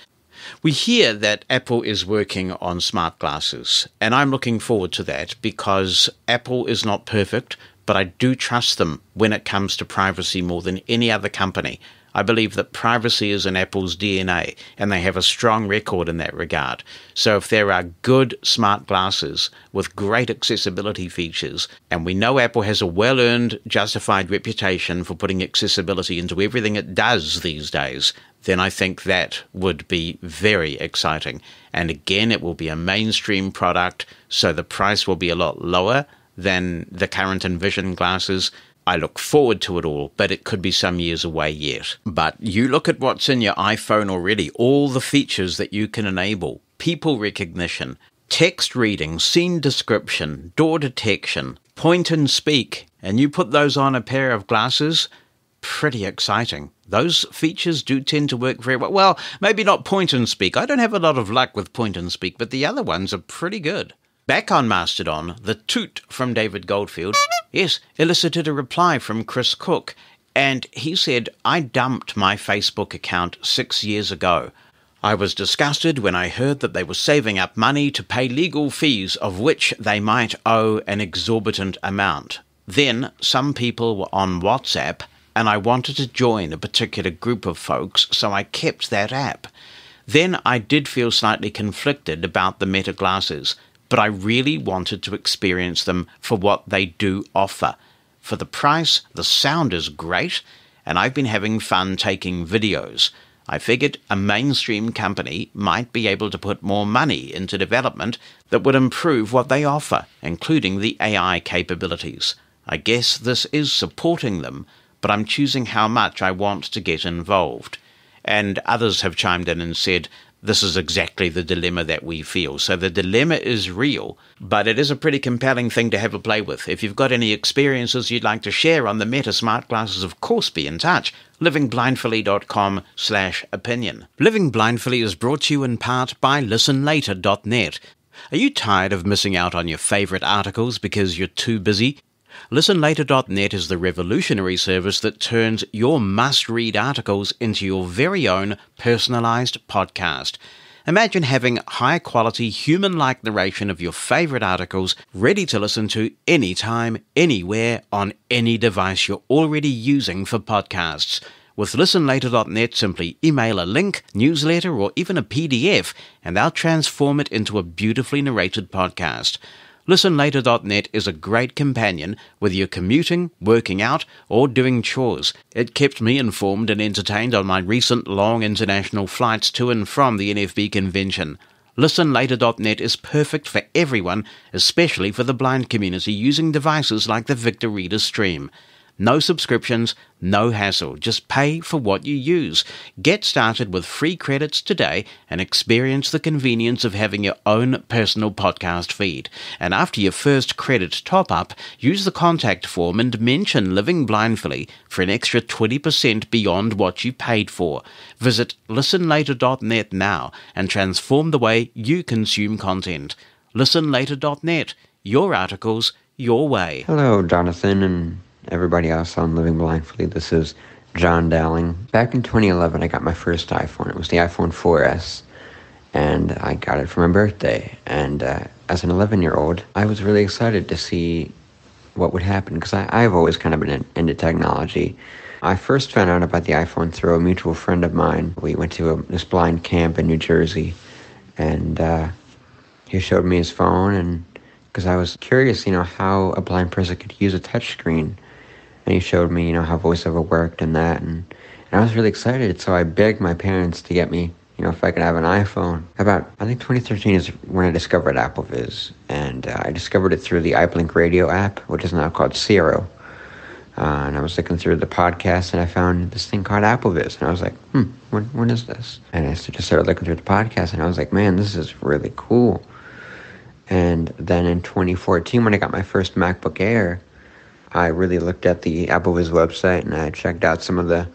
We hear that Apple is working on smart glasses, and I'm looking forward to that because Apple is not perfect, but I do trust them when it comes to privacy more than any other company. I believe that privacy is in Apple's DNA, and they have a strong record in that regard. So if there are good smart glasses with great accessibility features, and we know Apple has a well-earned, justified reputation for putting accessibility into everything it does these days, then I think that would be very exciting. And again, it will be a mainstream product, so the price will be a lot lower than the current Envision glasses. I look forward to it all, but it could be some years away yet. But you look at what's in your iPhone already, all the features that you can enable: people recognition, text reading, scene description, door detection, point and speak, and you put those on a pair of glasses, pretty exciting. Those features do tend to work very well. Well, maybe not point and speak. I don't have a lot of luck with point and speak, but the other ones are pretty good. Back on Mastodon, the toot from David Goldfield, yes, elicited a reply from Chris Cook, and he said, I dumped my Facebook account 6 years ago. I was disgusted when I heard that they were saving up money to pay legal fees of which they might owe an exorbitant amount. Then some people were on WhatsApp, and I wanted to join a particular group of folks, so I kept that app. Then I did feel slightly conflicted about the Meta glasses, but I really wanted to experience them for what they do offer. For the price, the sound is great, and I've been having fun taking videos. I figured a mainstream company might be able to put more money into development that would improve what they offer, including the AI capabilities. I guess this is supporting them, but I'm choosing how much I want to get involved. And others have chimed in and said, this is exactly the dilemma that we feel. So the dilemma is real, but it is a pretty compelling thing to have a play with. If you've got any experiences you'd like to share on the Meta smart glasses, of course be in touch. livingblindfully.com/opinion. Living Blindfully is brought to you in part by listenlater.net. Are you tired of missing out on your favorite articles because you're too busy? ListenLater.net is the revolutionary service that turns your must-read articles into your very own personalized podcast. Imagine having high-quality, human-like narration of your favorite articles ready to listen to anytime, anywhere, on any device you're already using for podcasts. With listenlater.net, simply email a link, newsletter, or even a PDF, and they'll transform it into a beautifully narrated podcast. ListenLater.net is a great companion whether you're commuting, working out, or doing chores. It kept me informed and entertained on my recent long international flights to and from the NFB convention. ListenLater.net is perfect for everyone, especially for the blind community using devices like the Victor Reader Stream. No subscriptions, no hassle. Just pay for what you use. Get started with free credits today and experience the convenience of having your own personal podcast feed. And after your first credit top-up, use the contact form and mention Living Blindfully for an extra 20% beyond what you paid for. Visit listenlater.net now and transform the way you consume content. Listenlater.net. Your articles, your way. Hello, Jonathan and everybody else on Living Blindfully. This is John Dowling. Back in 2011, I got my first iPhone. It was the iPhone 4S, and I got it for my birthday. And as an 11-year-old, I was really excited to see what would happen, because I've always kind of been into technology. I first found out about the iPhone through a mutual friend of mine. We went to this blind camp in New Jersey, and he showed me his phone, and because I was curious, how a blind person could use a touchscreen. And he showed me, how VoiceOver worked and that. And I was really excited. So I begged my parents to get me, if I could have an iPhone. I think 2013 is when I discovered AppleVis. And I discovered it through the iPlink radio app, which is now called Castro. And I was looking through the podcast, and I found this thing called AppleVis. And I was like, when is this? And I just started looking through the podcast, and I was like, man, this is really cool. And then in 2014, when I got my first MacBook Air, I really looked at the AppleVis website, and I checked out some of the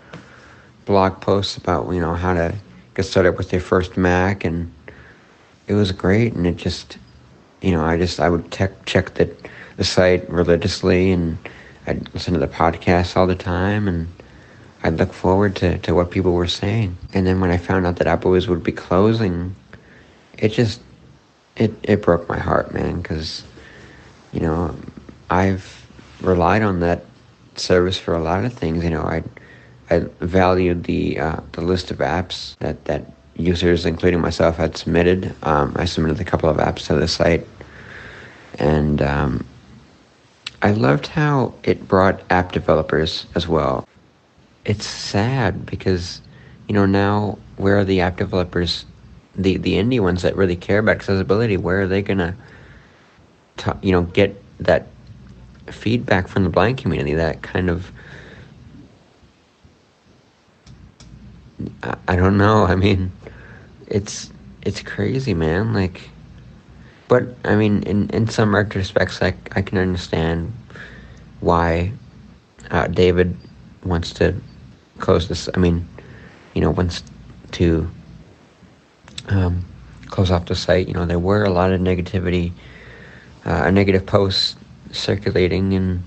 blog posts about, how to get started with your first Mac, and it was great. And it just, I would check the site religiously, and I'd listen to the podcast all the time, and I'd look forward to what people were saying. And then when I found out that AppleVis would be closing, it broke my heart, man, because, I've relied on that service for a lot of things. I valued the list of apps that users, including myself, had submitted. I submitted a couple of apps to the site, and I loved how it brought app developers as well. It's sad because, now where are the app developers, the indie ones that really care about accessibility? Where are they gonna, get that feedback from the blind community? That kind of, I don't know. I mean, it's crazy, man. But I mean, in some retrospects, I can understand why David wants to close this. I mean, wants to close off the site. There were a lot of negativity, negative posts circulating, and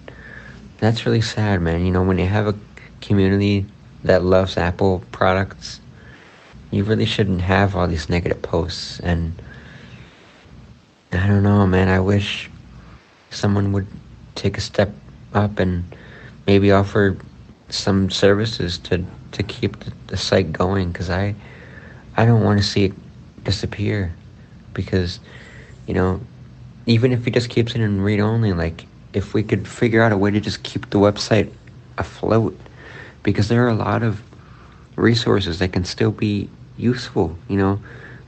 that's really sad, man. When you have a community that loves Apple products, you really shouldn't have all these negative posts. And I don't know, man, I wish someone would take a step up and maybe offer some services to keep the site going, because I don't want to see it disappear. Because even if he just keeps it in read-only, if we could figure out a way to just keep the website afloat, because there are a lot of resources that can still be useful,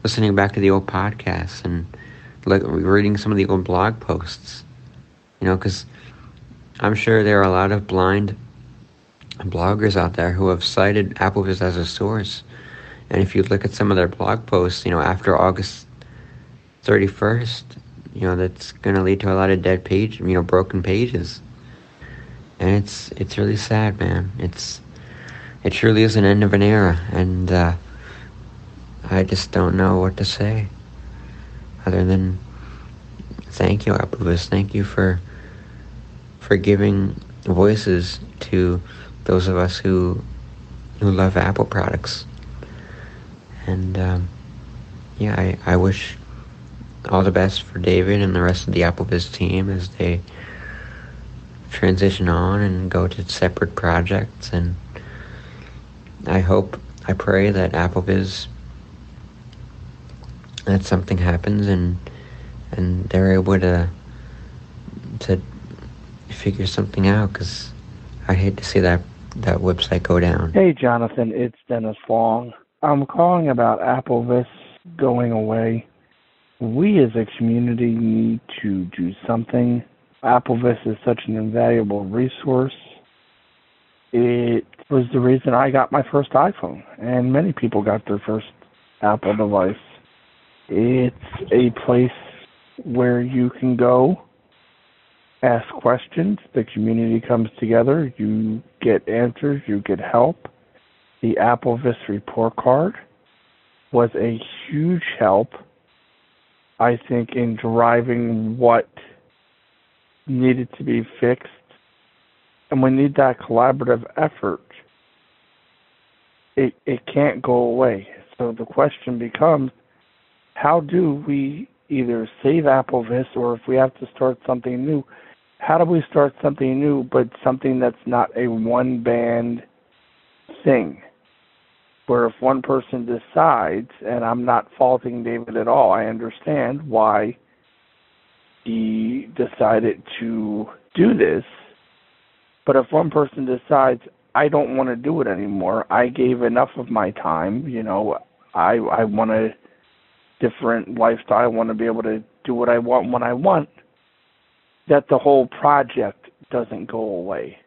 listening back to the old podcasts and reading some of the old blog posts, because I'm sure there are a lot of blind bloggers out there who have cited AppleVis as a source. And if you look at some of their blog posts, after August 31st, that's going to lead to a lot of dead broken pages. And it's really sad, man. It truly is an end of an era, and I just don't know what to say other than thank you, AppleVis. Thank you for giving voices to those of us who love Apple products. And yeah, I wish all the best for David and the rest of the AppleVis team as they transition on and go to separate projects. And I pray that AppleVis, that something happens and they're able to figure something out, because I hate to see that website go down. Hey Jonathan, it's Dennis Long. I'm calling about AppleVis going away. We as a community need to do something. AppleVis is such an invaluable resource. It was the reason I got my first iPhone, and many people got their first Apple device. It's a place where you can go, ask questions, the community comes together, you get answers, you get help. The AppleVis report card was a huge help, I think, in driving what needed to be fixed. And we need that collaborative effort. It can't go away. So the question becomes, how do we either save AppleVis, or if we have to start something new, how do we start something new, but something that's not a one-band thing? Where if one person decides, and I'm not faulting David at all, I understand why he decided to do this, but if one person decides, I don't want to do it anymore, I gave enough of my time, I want a different lifestyle, I want to be able to do what I want when I want, that the whole project doesn't go away.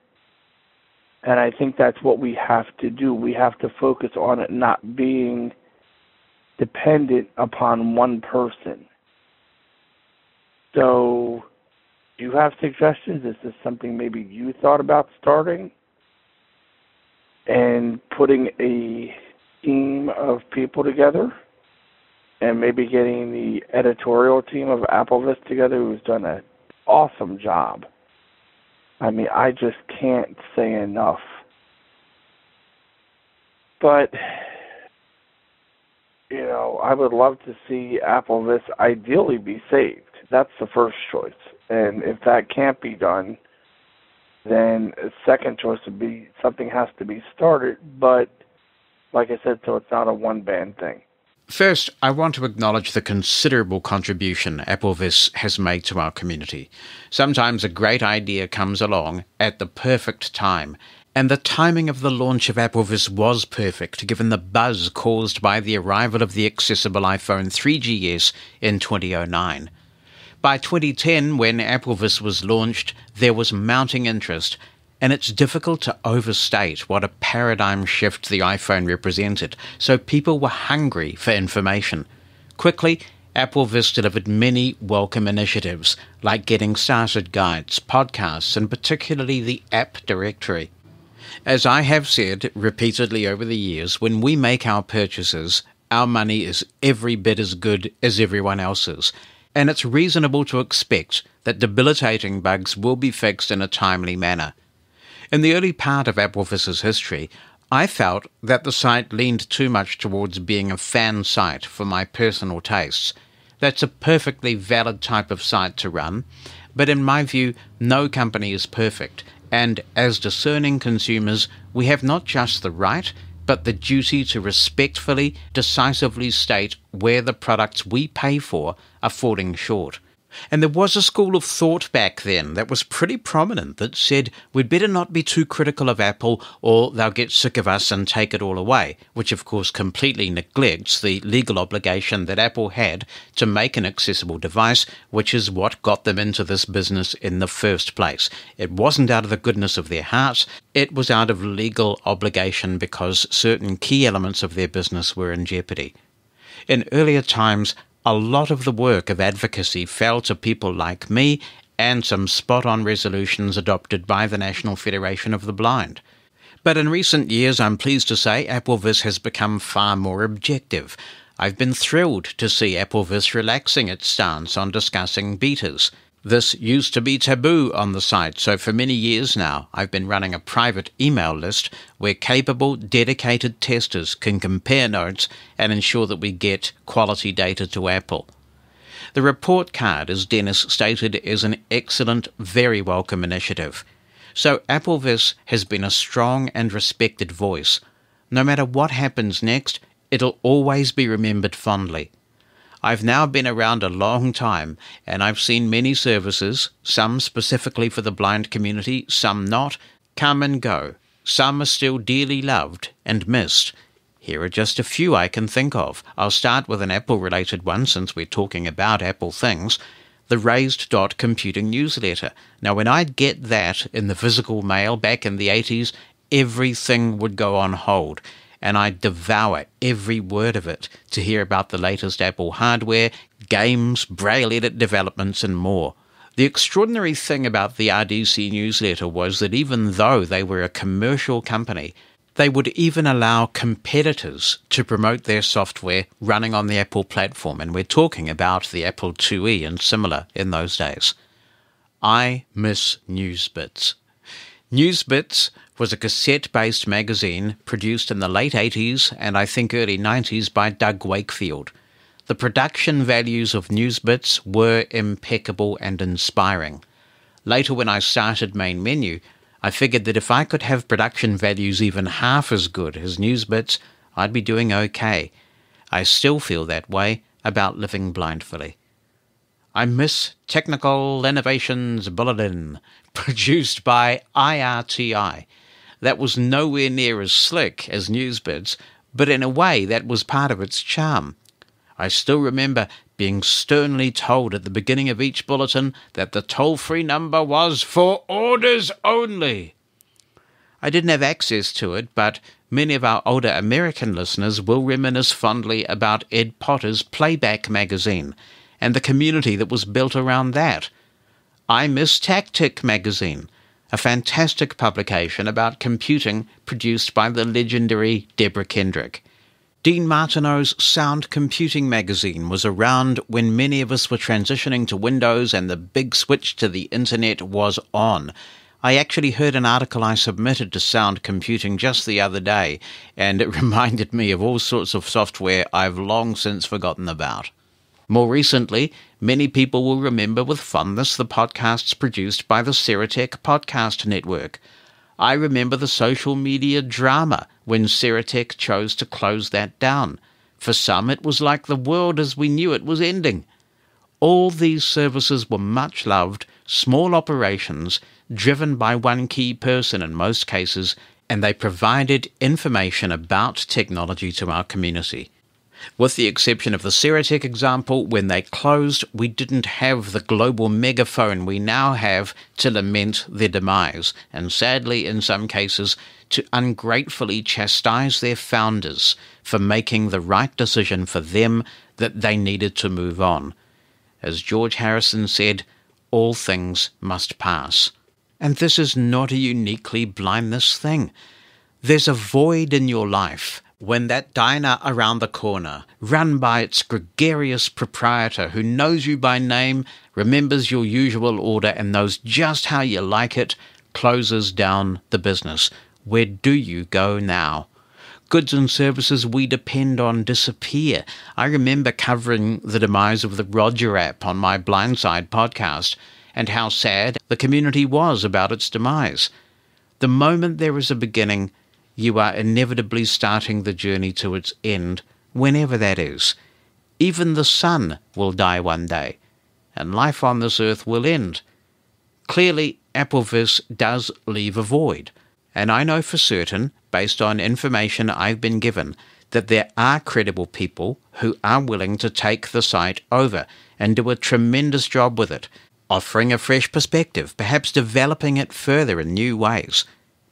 And I think that's what we have to do. We have to focus on it not being dependent upon one person. So, do you have suggestions? Is this something maybe you thought about starting? And putting a team of people together? And maybe getting the editorial team of AppleVis together, who's done an awesome job. I mean, I just can't say enough. But, I would love to see AppleVis ideally be saved. That's the first choice. And if that can't be done, then a second choice would be something has to be started. But, like I said, so it's not a one-band thing. First, I want to acknowledge the considerable contribution AppleVis has made to our community. Sometimes a great idea comes along at the perfect time, and the timing of the launch of AppleVis was perfect given the buzz caused by the arrival of the accessible iPhone 3GS in 2009. By 2010, when AppleVis was launched, there was mounting interest, and it's difficult to overstate what a paradigm shift the iPhone represented, so people were hungry for information. Quickly, AppleVis delivered many welcome initiatives, like Getting Started guides, podcasts, and particularly the app directory. As I have said repeatedly over the years, when we make our purchases, our money is every bit as good as everyone else's, and it's reasonable to expect that debilitating bugs will be fixed in a timely manner. In the early part of AppleVis's history, I felt that the site leaned too much towards being a fan site for my personal tastes. That's a perfectly valid type of site to run, but in my view, no company is perfect, and as discerning consumers, we have not just the right, but the duty to respectfully, decisively state where the products we pay for are falling short. And there was a school of thought back then that was pretty prominent that said we'd better not be too critical of Apple or they'll get sick of us and take it all away, which of course completely neglects the legal obligation that Apple had to make an accessible device, which is what got them into this business in the first place. It wasn't out of the goodness of their hearts, it was out of legal obligation because certain key elements of their business were in jeopardy. In earlier times, a lot of the work of advocacy fell to people like me and some spot-on resolutions adopted by the National Federation of the Blind. But in recent years, I'm pleased to say, AppleVis has become far more objective. I've been thrilled to see AppleVis relaxing its stance on discussing betas. This used to be taboo on the site, so for many years now I've been running a private email list where capable, dedicated testers can compare notes and ensure that we get quality data to Apple. The report card, as Dennis stated, is an excellent, very welcome initiative. So AppleVis has been a strong and respected voice. No matter what happens next, it'll always be remembered fondly. I've now been around a long time, and I've seen many services, some specifically for the blind community, some not, come and go. Some are still dearly loved and missed. Here are just a few I can think of. I'll start with an Apple-related one since we're talking about Apple things. The Raised Dot Computing newsletter. Now, when I'd get that in the physical mail back in the 80s, everything would go on hold, and I'd devour every word of it to hear about the latest Apple hardware, games, Braille edit developments, and more. The extraordinary thing about the RDC newsletter was that even though they were a commercial company, they would even allow competitors to promote their software running on the Apple platform, and we're talking about the Apple IIe and similar in those days. I miss Newsbits. Newsbits was a cassette-based magazine produced in the late 80s and I think early 90s by Doug Wakefield. The production values of Newsbits were impeccable and inspiring. Later, when I started Main Menu, I figured that if I could have production values even half as good as Newsbits, I'd be doing okay. I still feel that way about Living Blindfully. I miss Technical Innovations Bulletin, produced by IRTI. That was nowhere near as slick as Newsbits, but in a way that was part of its charm. I still remember being sternly told at the beginning of each bulletin that the toll-free number was for orders only. I didn't have access to it, but many of our older American listeners will reminisce fondly about Ed Potter's Playback magazine and the community that was built around that. I miss Tactic magazine, a fantastic publication about computing produced by the legendary Deborah Kendrick. Dean Martineau's Sound Computing magazine was around when many of us were transitioning to Windows and the big switch to the internet was on. I actually heard an article I submitted to Sound Computing just the other day, and it reminded me of all sorts of software I've long since forgotten about. More recently, many people will remember with fondness the podcasts produced by the Seritech Podcast Network. I remember the social media drama when Seritech chose to close that down. For some, it was like the world as we knew it was ending. All these services were much loved, small operations, driven by one key person in most cases, and they provided information about technology to our community. With the exception of the Seritech example, when they closed, we didn't have the global megaphone we now have to lament their demise, and sadly, in some cases, to ungratefully chastise their founders for making the right decision for them that they needed to move on. As George Harrison said, all things must pass. And this is not a uniquely blindness thing. There's a void in your life when that diner around the corner, run by its gregarious proprietor who knows you by name, remembers your usual order and knows just how you like it, closes down the business. Where do you go now? Goods and services we depend on disappear. I remember covering the demise of the Roger app on my Blindside podcast and how sad the community was about its demise. The moment there is a beginning, you are inevitably starting the journey to its end, whenever that is. Even the sun will die one day, and life on this earth will end. Clearly, AppleVis does leave a void, and I know for certain, based on information I've been given, that there are credible people who are willing to take the site over and do a tremendous job with it, offering a fresh perspective, perhaps developing it further in new ways.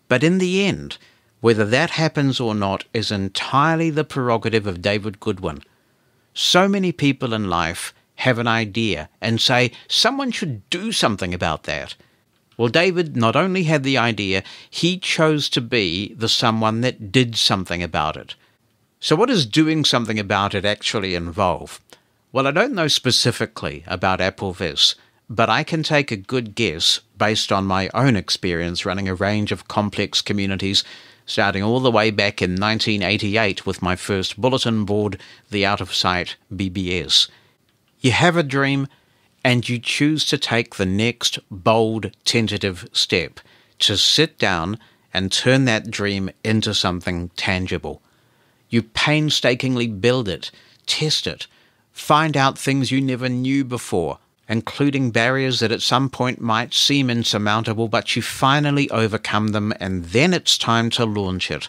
But in the end, whether that happens or not is entirely the prerogative of David Goodwin. So many people in life have an idea and say, someone should do something about that. Well, David not only had the idea, he chose to be the someone that did something about it. So what does doing something about it actually involve? Well, I don't know specifically about AppleVis, but I can take a good guess based on my own experience running a range of complex communities, starting all the way back in 1988 with my first bulletin board, the out-of-sight BBS. You have a dream, and you choose to take the next bold, tentative step to sit down and turn that dream into something tangible. You painstakingly build it, test it, find out things you never knew before, including barriers that at some point might seem insurmountable, but you finally overcome them, and then it's time to launch it.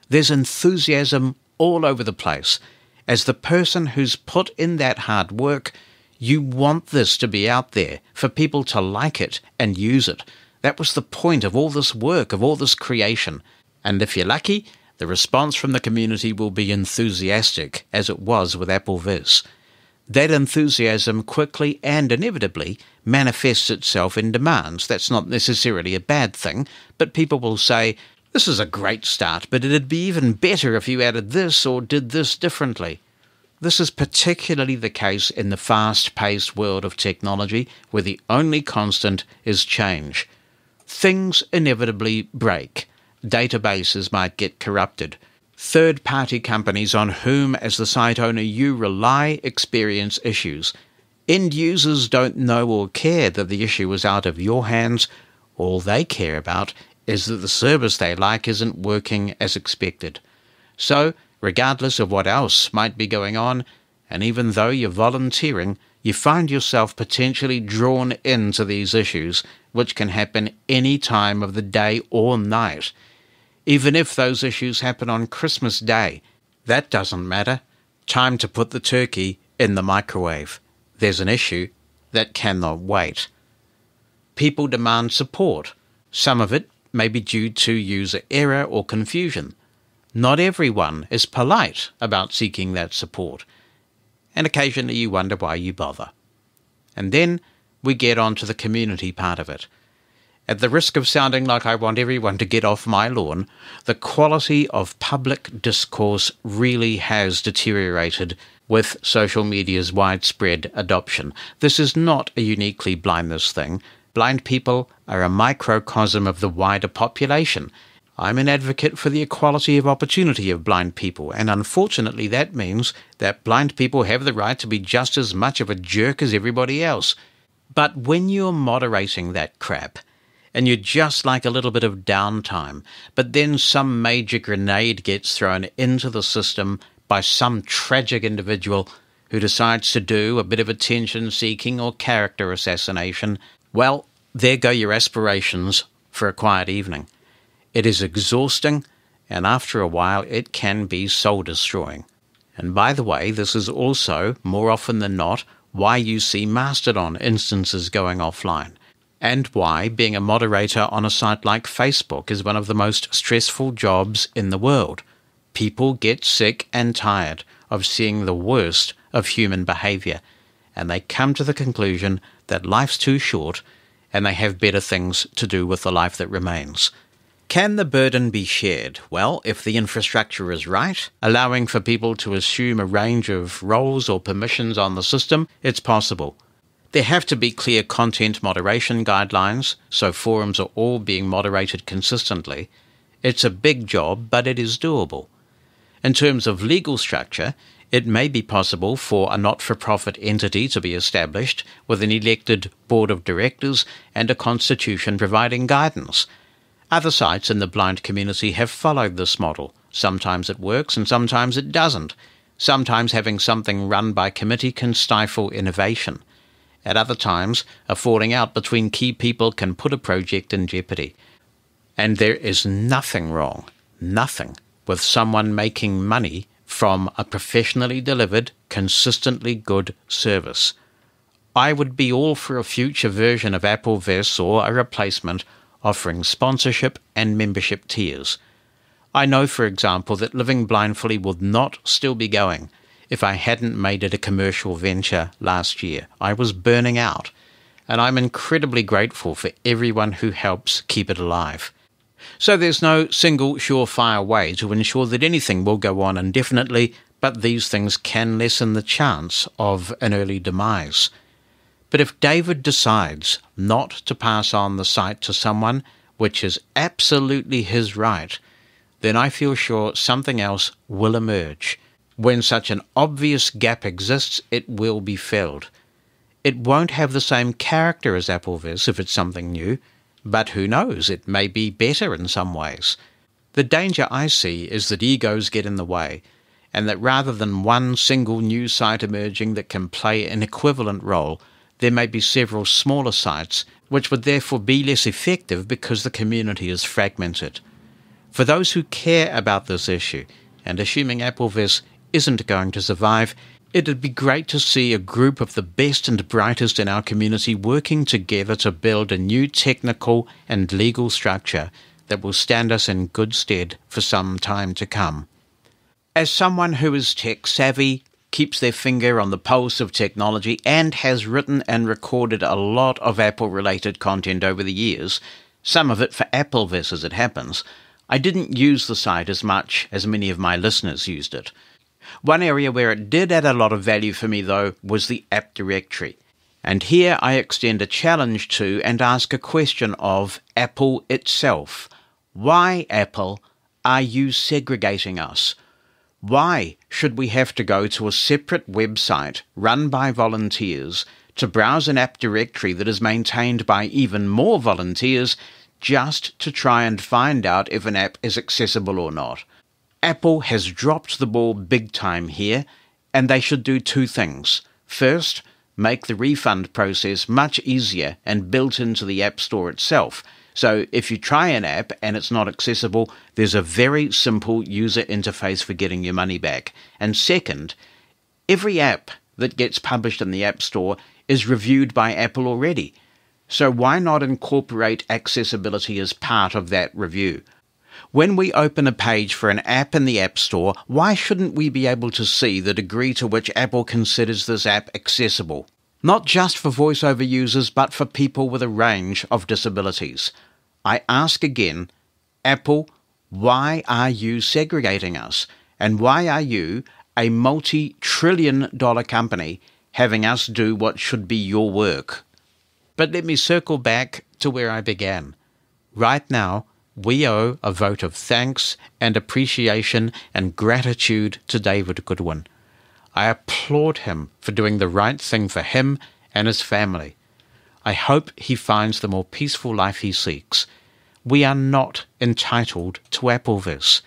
There's enthusiasm all over the place. As the person who's put in that hard work, you want this to be out there, for people to like it and use it. That was the point of all this work, of all this creation. And if you're lucky, the response from the community will be enthusiastic, as it was with AppleVis. That enthusiasm quickly and inevitably manifests itself in demands. That's not necessarily a bad thing, but people will say, "This is a great start, but it'd be even better if you added this or did this differently." This is particularly the case in the fast-paced world of technology, where the only constant is change. Things inevitably break. Databases might get corrupted. Third-party companies on whom, as the site owner, you rely experience issues. End users don't know or care that the issue is out of your hands. All they care about is that the service they like isn't working as expected. So, regardless of what else might be going on, and even though you're volunteering, you find yourself potentially drawn into these issues, which can happen any time of the day or night. Even if those issues happen on Christmas Day, that doesn't matter. Time to put the turkey in the microwave. There's an issue that cannot wait. People demand support. Some of it may be due to user error or confusion. Not everyone is polite about seeking that support, and occasionally you wonder why you bother. And then we get on to the community part of it. At the risk of sounding like I want everyone to get off my lawn, the quality of public discourse really has deteriorated with social media's widespread adoption. This is not a uniquely blindness thing. Blind people are a microcosm of the wider population. I'm an advocate for the equality of opportunity of blind people, and unfortunately that means that blind people have the right to be just as much of a jerk as everybody else. But when you're moderating that crap, and you're just like a little bit of downtime, but then some major grenade gets thrown into the system by some tragic individual who decides to do a bit of attention-seeking or character assassination, well, there go your aspirations for a quiet evening. It is exhausting, and after a while it can be soul-destroying. And by the way, this is also, more often than not, why you see Mastodon instances going offline, and why being a moderator on a site like Facebook is one of the most stressful jobs in the world. People get sick and tired of seeing the worst of human behavior, and they come to the conclusion that life's too short and they have better things to do with the life that remains. Can the burden be shared? Well, if the infrastructure is right, allowing for people to assume a range of roles or permissions on the system, it's possible. There have to be clear content moderation guidelines, so forums are all being moderated consistently. It's a big job, but it is doable. In terms of legal structure, it may be possible for a not-for-profit entity to be established with an elected board of directors and a constitution providing guidance. Other sites in the blind community have followed this model. Sometimes it works and sometimes it doesn't. Sometimes having something run by committee can stifle innovation. At other times, a falling out between key people can put a project in jeopardy. And there is nothing wrong, nothing, with someone making money from a professionally delivered, consistently good service. I would be all for a future version of AppleVis or a replacement offering sponsorship and membership tiers. I know, for example, that Living Blindfully would not still be going if I hadn't made it a commercial venture last year. I was burning out, and I'm incredibly grateful for everyone who helps keep it alive. So there's no single surefire way to ensure that anything will go on indefinitely, but these things can lessen the chance of an early demise. But if David decides not to pass on the sight to someone, which is absolutely his right, then I feel sure something else will emerge. When such an obvious gap exists, it will be filled. It won't have the same character as AppleVis if it's something new, but who knows, it may be better in some ways. The danger I see is that egos get in the way, and that rather than one single new site emerging that can play an equivalent role, there may be several smaller sites which would therefore be less effective because the community is fragmented. For those who care about this issue, and assuming AppleVis isn't going to survive, it'd be great to see a group of the best and brightest in our community working together to build a new technical and legal structure that will stand us in good stead for some time to come. As someone who is tech-savvy, keeps their finger on the pulse of technology, and has written and recorded a lot of Apple-related content over the years, some of it for AppleVis as it happens, I didn't use the site as much as many of my listeners used it. One area where it did add a lot of value for me, though, was the app directory. And here I extend a challenge to and ask a question of Apple itself. Why, Apple, are you segregating us? Why should we have to go to a separate website run by volunteers to browse an app directory that is maintained by even more volunteers just to try and find out if an app is accessible or not? Apple has dropped the ball big time here, and they should do two things. First, make the refund process much easier and built into the App Store itself. So if you try an app and it's not accessible, there's a very simple user interface for getting your money back. And second, every app that gets published in the App Store is reviewed by Apple already. So why not incorporate accessibility as part of that review? When we open a page for an app in the App Store, why shouldn't we be able to see the degree to which Apple considers this app accessible? Not just for voiceover users, but for people with a range of disabilities. I ask again, Apple, why are you segregating us? And why are you, a multi-trillion-dollar company, having us do what should be your work? But let me circle back to where I began. Right now, we owe a vote of thanks and appreciation and gratitude to David Goodwin. I applaud him for doing the right thing for him and his family. I hope he finds the more peaceful life he seeks. We are not entitled to AppleVis,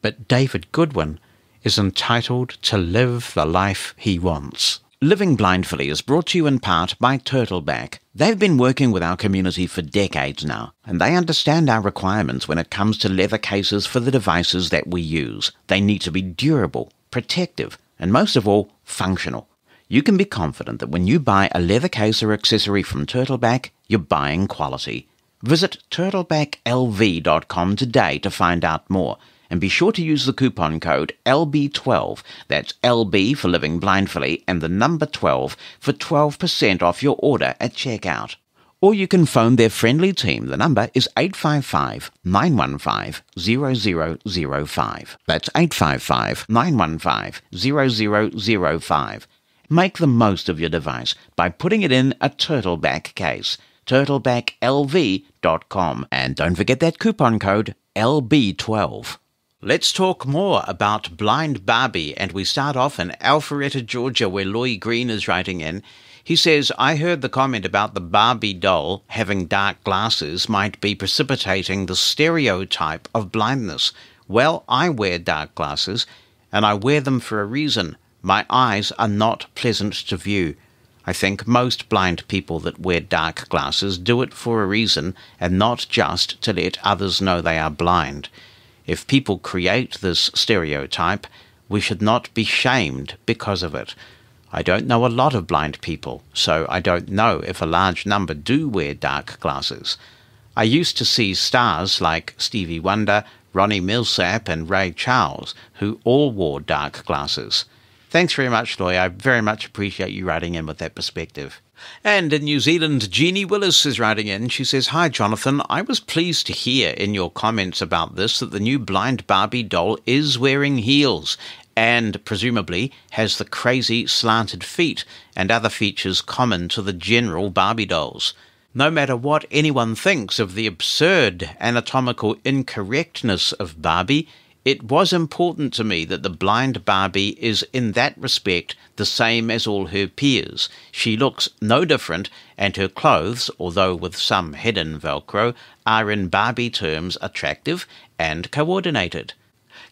but David Goodwin is entitled to live the life he wants. Living Blindfully is brought to you in part by TalkBack. They've been working with our community for decades now, and they understand our requirements when it comes to leather cases for the devices that we use. They need to be durable, protective, and most of all, functional. You can be confident that when you buy a leather case or accessory from TalkBack, you're buying quality. Visit turtlebacklv.com today to find out more, and be sure to use the coupon code LB12, that's LB for Living Blindfully, and the number 12 for 12% off your order at checkout. Or you can phone their friendly team. The number is 855-915-0005. That's 855-915-0005. Make the most of your device by putting it in a turtleback case. turtlebacklv.com. And don't forget that coupon code LB12. Let's talk more about Blind Barbie, and we start off in Alpharetta, Georgia, where Loy Green is writing in. He says, I heard the comment about the Barbie doll having dark glasses might be precipitating the stereotype of blindness. Well, I wear dark glasses, and I wear them for a reason. My eyes are not pleasant to view. I think most blind people that wear dark glasses do it for a reason, and not just to let others know they are blind. If people create this stereotype, we should not be shamed because of it. I don't know a lot of blind people, so I don't know if a large number do wear dark glasses. I used to see stars like Stevie Wonder, Ronnie Milsap, and Ray Charles, who all wore dark glasses. Thanks very much, Loy. I very much appreciate you writing in with that perspective. And in New Zealand, Jeannie Willis is writing in. She says, Hi, Jonathan. I was pleased to hear in your comments about this that the new blind Barbie doll is wearing heels. and presumably has the crazy slanted feet and other features common to the general Barbie dolls. No matter what anyone thinks of the absurd anatomical incorrectness of Barbie, it was important to me that the blind Barbie is in that respect the same as all her peers. She looks no different, and her clothes, although with some hidden Velcro, are in Barbie terms attractive and coordinated.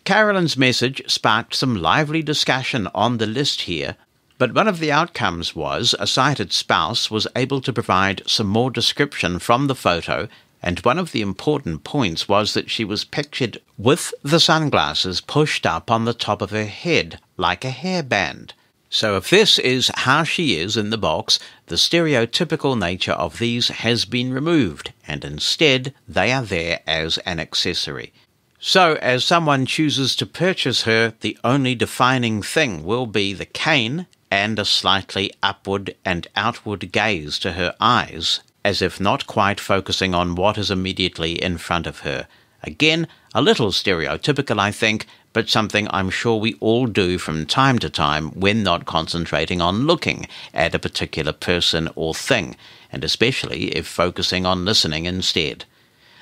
Carolyn's message sparked some lively discussion on the list here, but one of the outcomes was a sighted spouse was able to provide some more description from the photo, and one of the important points was that she was pictured with the sunglasses pushed up on the top of her head like a hairband. So if this is how she is in the box, the stereotypical nature of these has been removed, and instead they are there as an accessory. So as someone chooses to purchase her, the only defining thing will be the cane and a slightly upward and outward gaze to her eyes, as if not quite focusing on what is immediately in front of her. Again, a little stereotypical, I think, but something I'm sure we all do from time to time when not concentrating on looking at a particular person or thing, and especially if focusing on listening instead.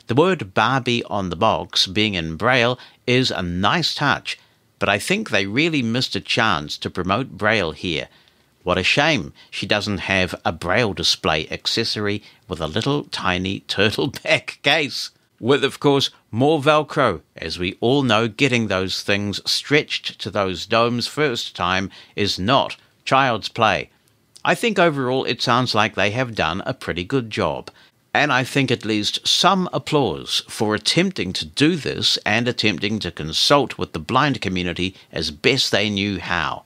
The word Barbie on the box, being in Braille, is a nice touch, but I think they really missed a chance to promote Braille here. What a shame she doesn't have a Braille display accessory with a little tiny turtleback case. With, of course, more Velcro. As we all know, getting those things stretched to those domes first time is not child's play. I think overall it sounds like they have done a pretty good job. And I think at least some applause for attempting to do this and attempting to consult with the blind community as best they knew how.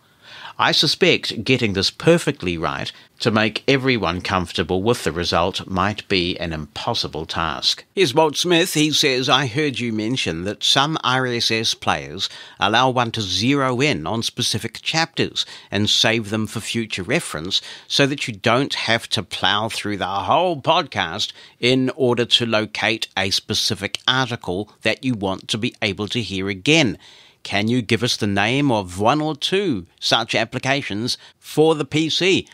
I suspect getting this perfectly right to make everyone comfortable with the result might be an impossible task. Here's Walt Smith. He says, I heard you mention that some RSS players allow one to zero in on specific chapters and save them for future reference so that you don't have to plow through the whole podcast in order to locate a specific article that you want to be able to hear again. Can you give us the name of one or two such applications for the PC?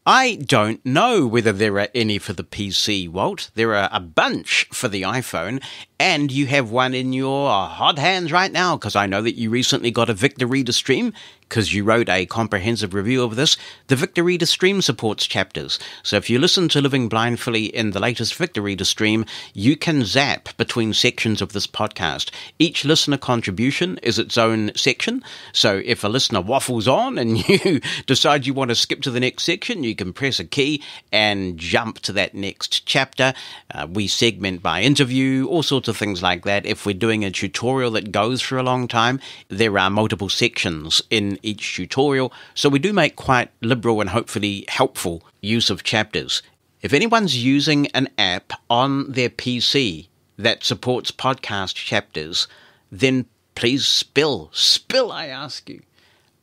I don't know whether there are any for the PC, Walt. There are a bunch for the iPhone, and you have one in your hot hands right now, because I know that you recently got a Victor Reader Stream, because you wrote a comprehensive review of this. The Victor Reader Stream supports chapters, so if you listen to Living Blindfully in the latest Victor Reader Stream, you can zap between sections of this podcast. Each listener contribution is its own section, so if a listener waffles on and you decide you want to skip to the next section, you can press a key and jump to that next chapter. We segment by interview, all sorts of things like that. If we're doing a tutorial that goes for a long time, there are multiple sections in each tutorial, so we do make quite liberal and hopefully helpful use of chapters. If anyone's using an app on their PC that supports podcast chapters, then please spill, I ask you.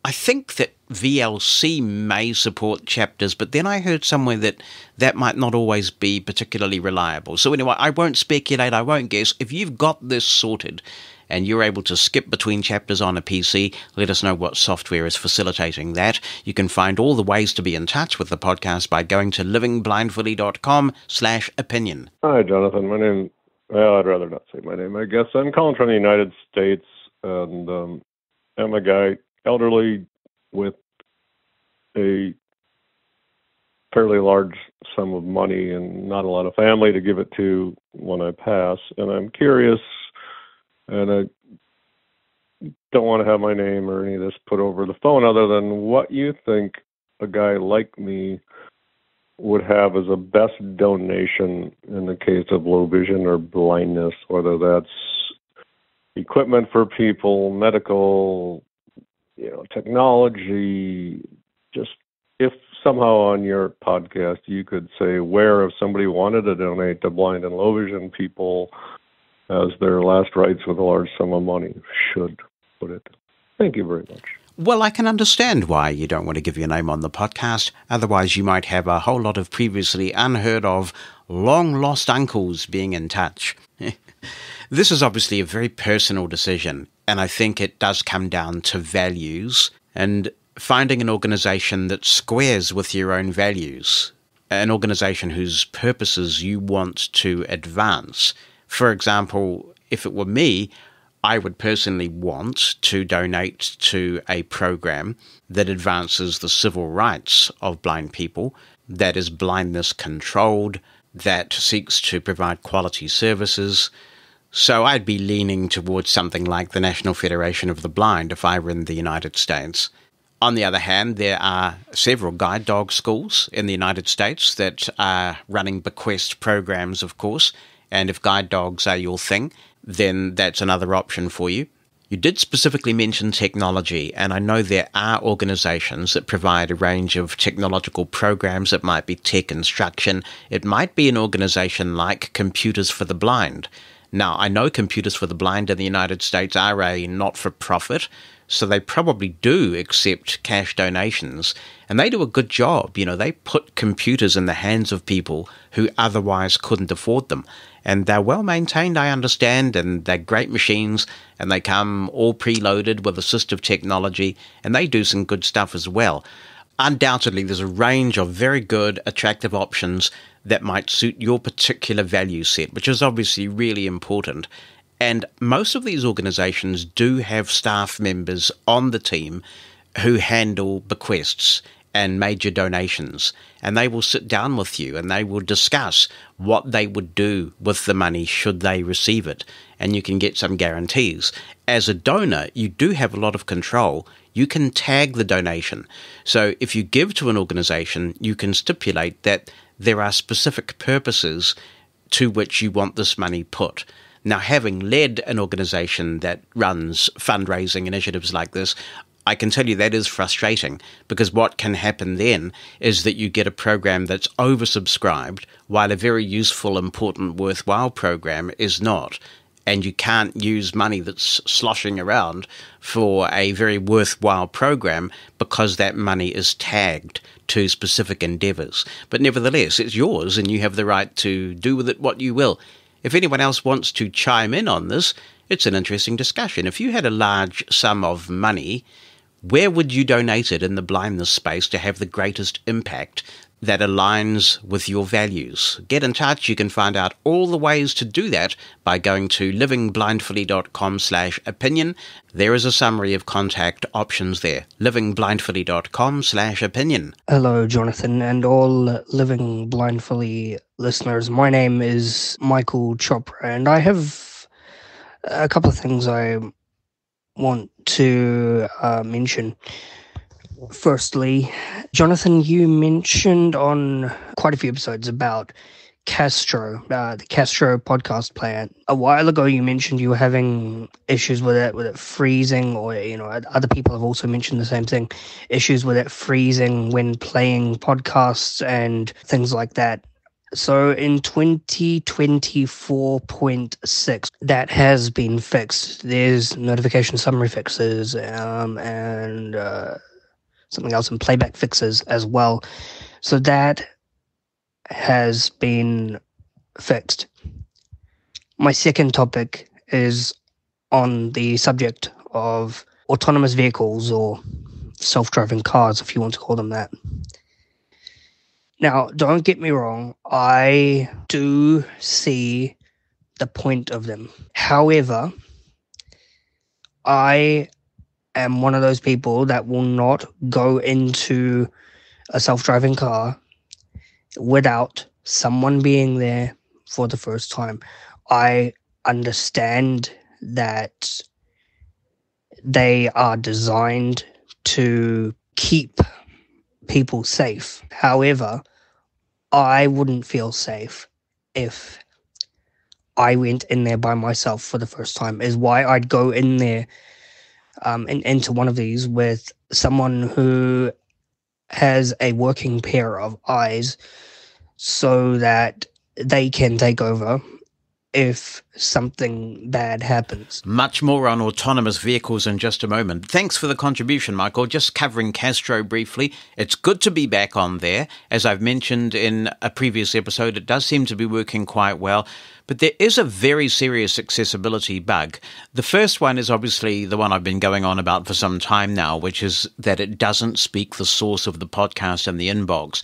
I think that VLC may support chapters, but then I heard somewhere that that might not always be particularly reliable. So anyway, I won't speculate, I won't guess. If you've got this sorted and you're able to skip between chapters on a PC, let us know what software is facilitating that. You can find all the ways to be in touch with the podcast by going to livingblindfully.com/opinion. Hi, Jonathan. My name, well, I'd rather not say my name, I guess. I'm calling from the United States, and I'm a guy, elderly, with a fairly large sum of money and not a lot of family to give it to when I pass. And I'm curious, and I don't want to have my name or any of this put over the phone, other than what you think a guy like me would have as a best donation in the case of low vision or blindness, whether that's equipment for people, medical, technology. Just if somehow on your podcast you could say where, if somebody wanted to donate to blind and low vision people as their last rites with a large sum of money, should put it. Thank you very much. Well, I can understand why you don't want to give your name on the podcast. Otherwise, you might have a whole lot of previously unheard of long-lost uncles being in touch. This is obviously a very personal decision, and I think it does come down to values and finding an organization that squares with your own values, an organization whose purposes you want to advance. For example, if it were me, I would personally want to donate to a program that advances the civil rights of blind people, that is blindness controlled, that seeks to provide quality services. So I'd be leaning towards something like the National Federation of the Blind if I were in the United States. On the other hand, there are several guide dog schools in the United States that are running bequest programs, of course, and if guide dogs are your thing, then that's another option for you. You did specifically mention technology, and I know there are organizations that provide a range of technological programs. It might be tech instruction. It might be an organization like Computers for the Blind. Now, I know Computers for the Blind in the United States are a not-for-profit, so they probably do accept cash donations, and they do a good job. You know, they put computers in the hands of people who otherwise couldn't afford them. And they're well maintained, I understand, and they're great machines, and they come all preloaded with assistive technology, and they do some good stuff as well. Undoubtedly, there's a range of very good, attractive options that might suit your particular value set, which is obviously really important. And most of these organizations do have staff members on the team who handle bequests and major donations, and they will sit down with you and they will discuss what they would do with the money should they receive it, and you can get some guarantees. As a donor, you do have a lot of control. You can tag the donation. So if you give to an organization, you can stipulate that there are specific purposes to which you want this money put. Now, having led an organization that runs fundraising initiatives like this, I can tell you that is frustrating, because what can happen then is that you get a program that's oversubscribed while a very useful, important, worthwhile program is not. And you can't use money that's sloshing around for a very worthwhile program because that money is tagged to specific endeavors. But nevertheless, it's yours and you have the right to do with it what you will. If anyone else wants to chime in on this, it's an interesting discussion. If you had a large sum of money, where would you donate it in the blindness space to have the greatest impact that aligns with your values? Get in touch. You can find out all the ways to do that by going to livingblindfully.com/opinion. There is a summary of contact options there. livingblindfully.com/opinion. Hello, Jonathan, and all Living Blindfully listeners. My name is Michael Chopra, and I have a couple of things I want to mention. Firstly, Jonathan, you mentioned on quite a few episodes about Castro, the Castro podcast player. A while ago, you mentioned you were having issues with it freezing, or, you know, other people have also mentioned the same thing, issues with it freezing when playing podcasts and things like that. So in 2024.6, that has been fixed. There's notification summary fixes and something else, and playback fixes as well. So that has been fixed. My second topic is on the subject of autonomous vehicles, or self-driving cars, if you want to call them that. Now, don't get me wrong, I do see the point of them. However, I am one of those people that will not go into a self-driving car without someone being there for the first time. I understand that they are designed to keep people safe. However, I wouldn't feel safe if I went in there by myself for the first time. Is why I'd go in there and into one of these with someone who has a working pair of eyes, so that they can take over if something bad happens. Much more on autonomous vehicles in just a moment. Thanks for the contribution, Michael. Just covering Castro briefly. It's good to be back on there. As I've mentioned in a previous episode, it does seem to be working quite well. But there is a very serious accessibility bug. The first one is obviously the one I've been going on about for some time now, which is that it doesn't speak the source of the podcast in the inbox.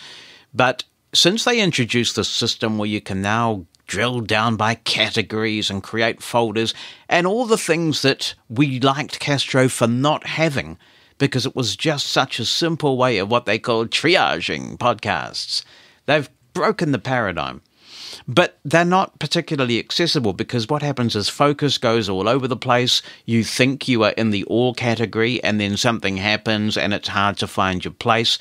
But since they introduced this system where you can now drill down by categories and create folders and all the things that we liked Castro for not having, because it was just such a simple way of what they call triaging podcasts. They've broken the paradigm. But they're not particularly accessible because what happens is focus goes all over the place. You think you are in the all category and then something happens and it's hard to find your place.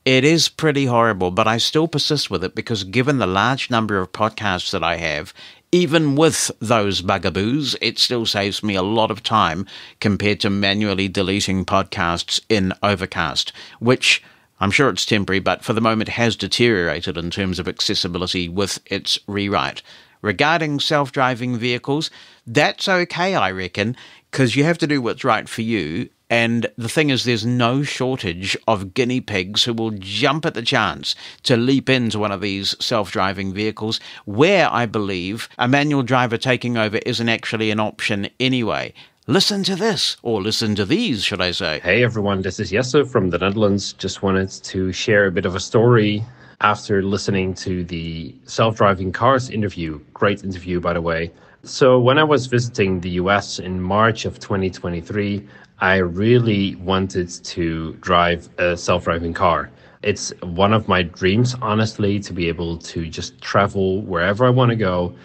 It is pretty horrible, but I still persist with it because given the large number of podcasts that I have, even with those bugaboos, it still saves me a lot of time compared to manually deleting podcasts in Overcast, which I'm sure it's temporary, but for the moment has deteriorated in terms of accessibility with its rewrite. Regarding self-driving vehicles, that's okay, I reckon, because you have to do what's right for you. And the thing is, there's no shortage of guinea pigs who will jump at the chance to leap into one of these self-driving vehicles, where I believe a manual driver taking over isn't actually an option anyway. Listen to this, or listen to these, should I say. Hey everyone, this is Jesse from the Netherlands. Just wanted to share a bit of a story after listening to the self-driving cars interview. Great interview, by the way. So when I was visiting the US in March of 2023, I really wanted to drive a self-driving car. It's one of my dreams, honestly, to be able to just travel wherever I want to go,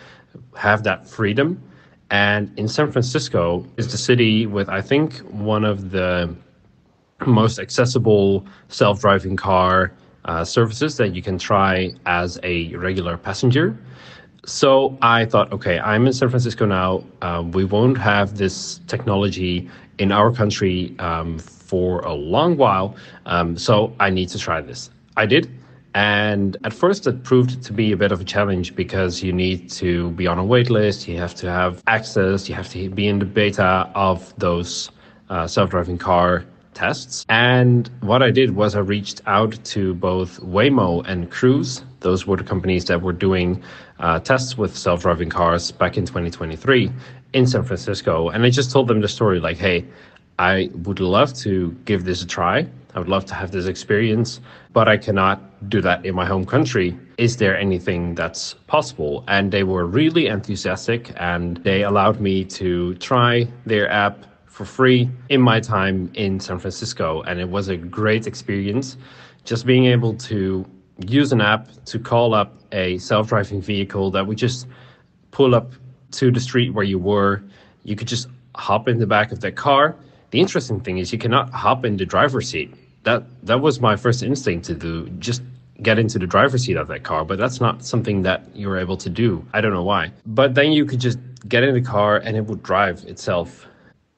have that freedom. And in San Francisco is the city with, I think, one of the most accessible self-driving car services that you can try as a regular passenger. So I thought, okay, I'm in San Francisco now. We won't have this technology in our country for a long while. So I need to try this. I did. And at first it proved to be a bit of a challenge because you need to be on a wait list. You have to have access. You have to be in the beta of those self-driving car tests. And what I did was I reached out to both Waymo and Cruise. Those were the companies that were doing tests with self-driving cars back in 2023 in San Francisco. And I just told them the story like, hey, I would love to give this a try. I would love to have this experience, but I cannot do that in my home country. Is there anything that's possible? And they were really enthusiastic and they allowed me to try their app for free in my time in San Francisco. And it was a great experience. Just being able to use an app to call up a self-driving vehicle that would just pull up to the street where you were. You could just hop in the back of that car. The interesting thing is you cannot hop in the driver's seat. That was my first instinct to do, just get into the driver's seat of that car, but that's not something that you're able to do. I don't know why. But then you could just get in the car and it would drive itself.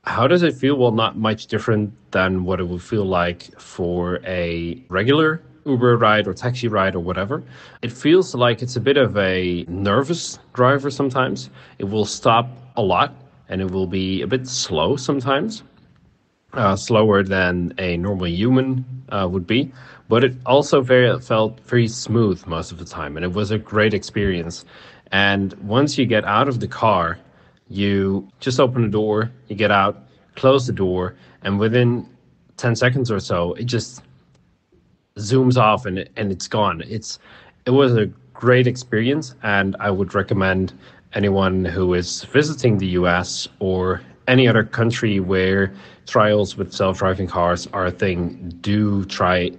How does it feel? Well, not much different than what it would feel like for a regular Uber ride or taxi ride or whatever. It feels like it's a bit of a nervous driver sometimes. It will stop a lot and it will be a bit slow sometimes. Slower than a normal human would be, but it also felt very smooth most of the time, and it was a great experience. And once you get out of the car, you just open the door, you get out, close the door, and within 10 seconds or so, it just zooms off and it's gone. It was a great experience, and I would recommend anyone who is visiting the US or any other country where trials with self-driving cars are a thing, do try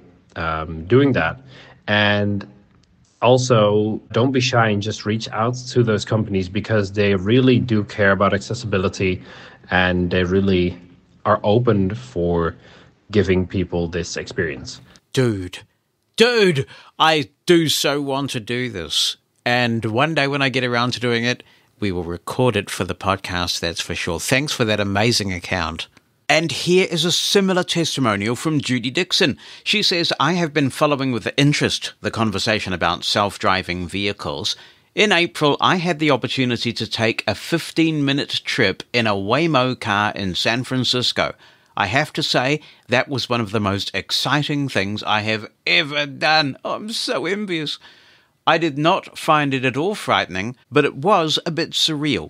doing that. And also, don't be shy and just reach out to those companies because they really do care about accessibility and they really are open for giving people this experience. Dude, I do so want to do this. And one day when I get around to doing it, we will record it for the podcast, that's for sure. Thanks for that amazing account. And here is a similar testimonial from Judy Dixon. She says, I have been following with interest the conversation about self-driving vehicles. In April, I had the opportunity to take a 15-minute trip in a Waymo car in San Francisco. I have to say, that was one of the most exciting things I have ever done. Oh, I'm so envious. I did not find it at all frightening, but it was a bit surreal.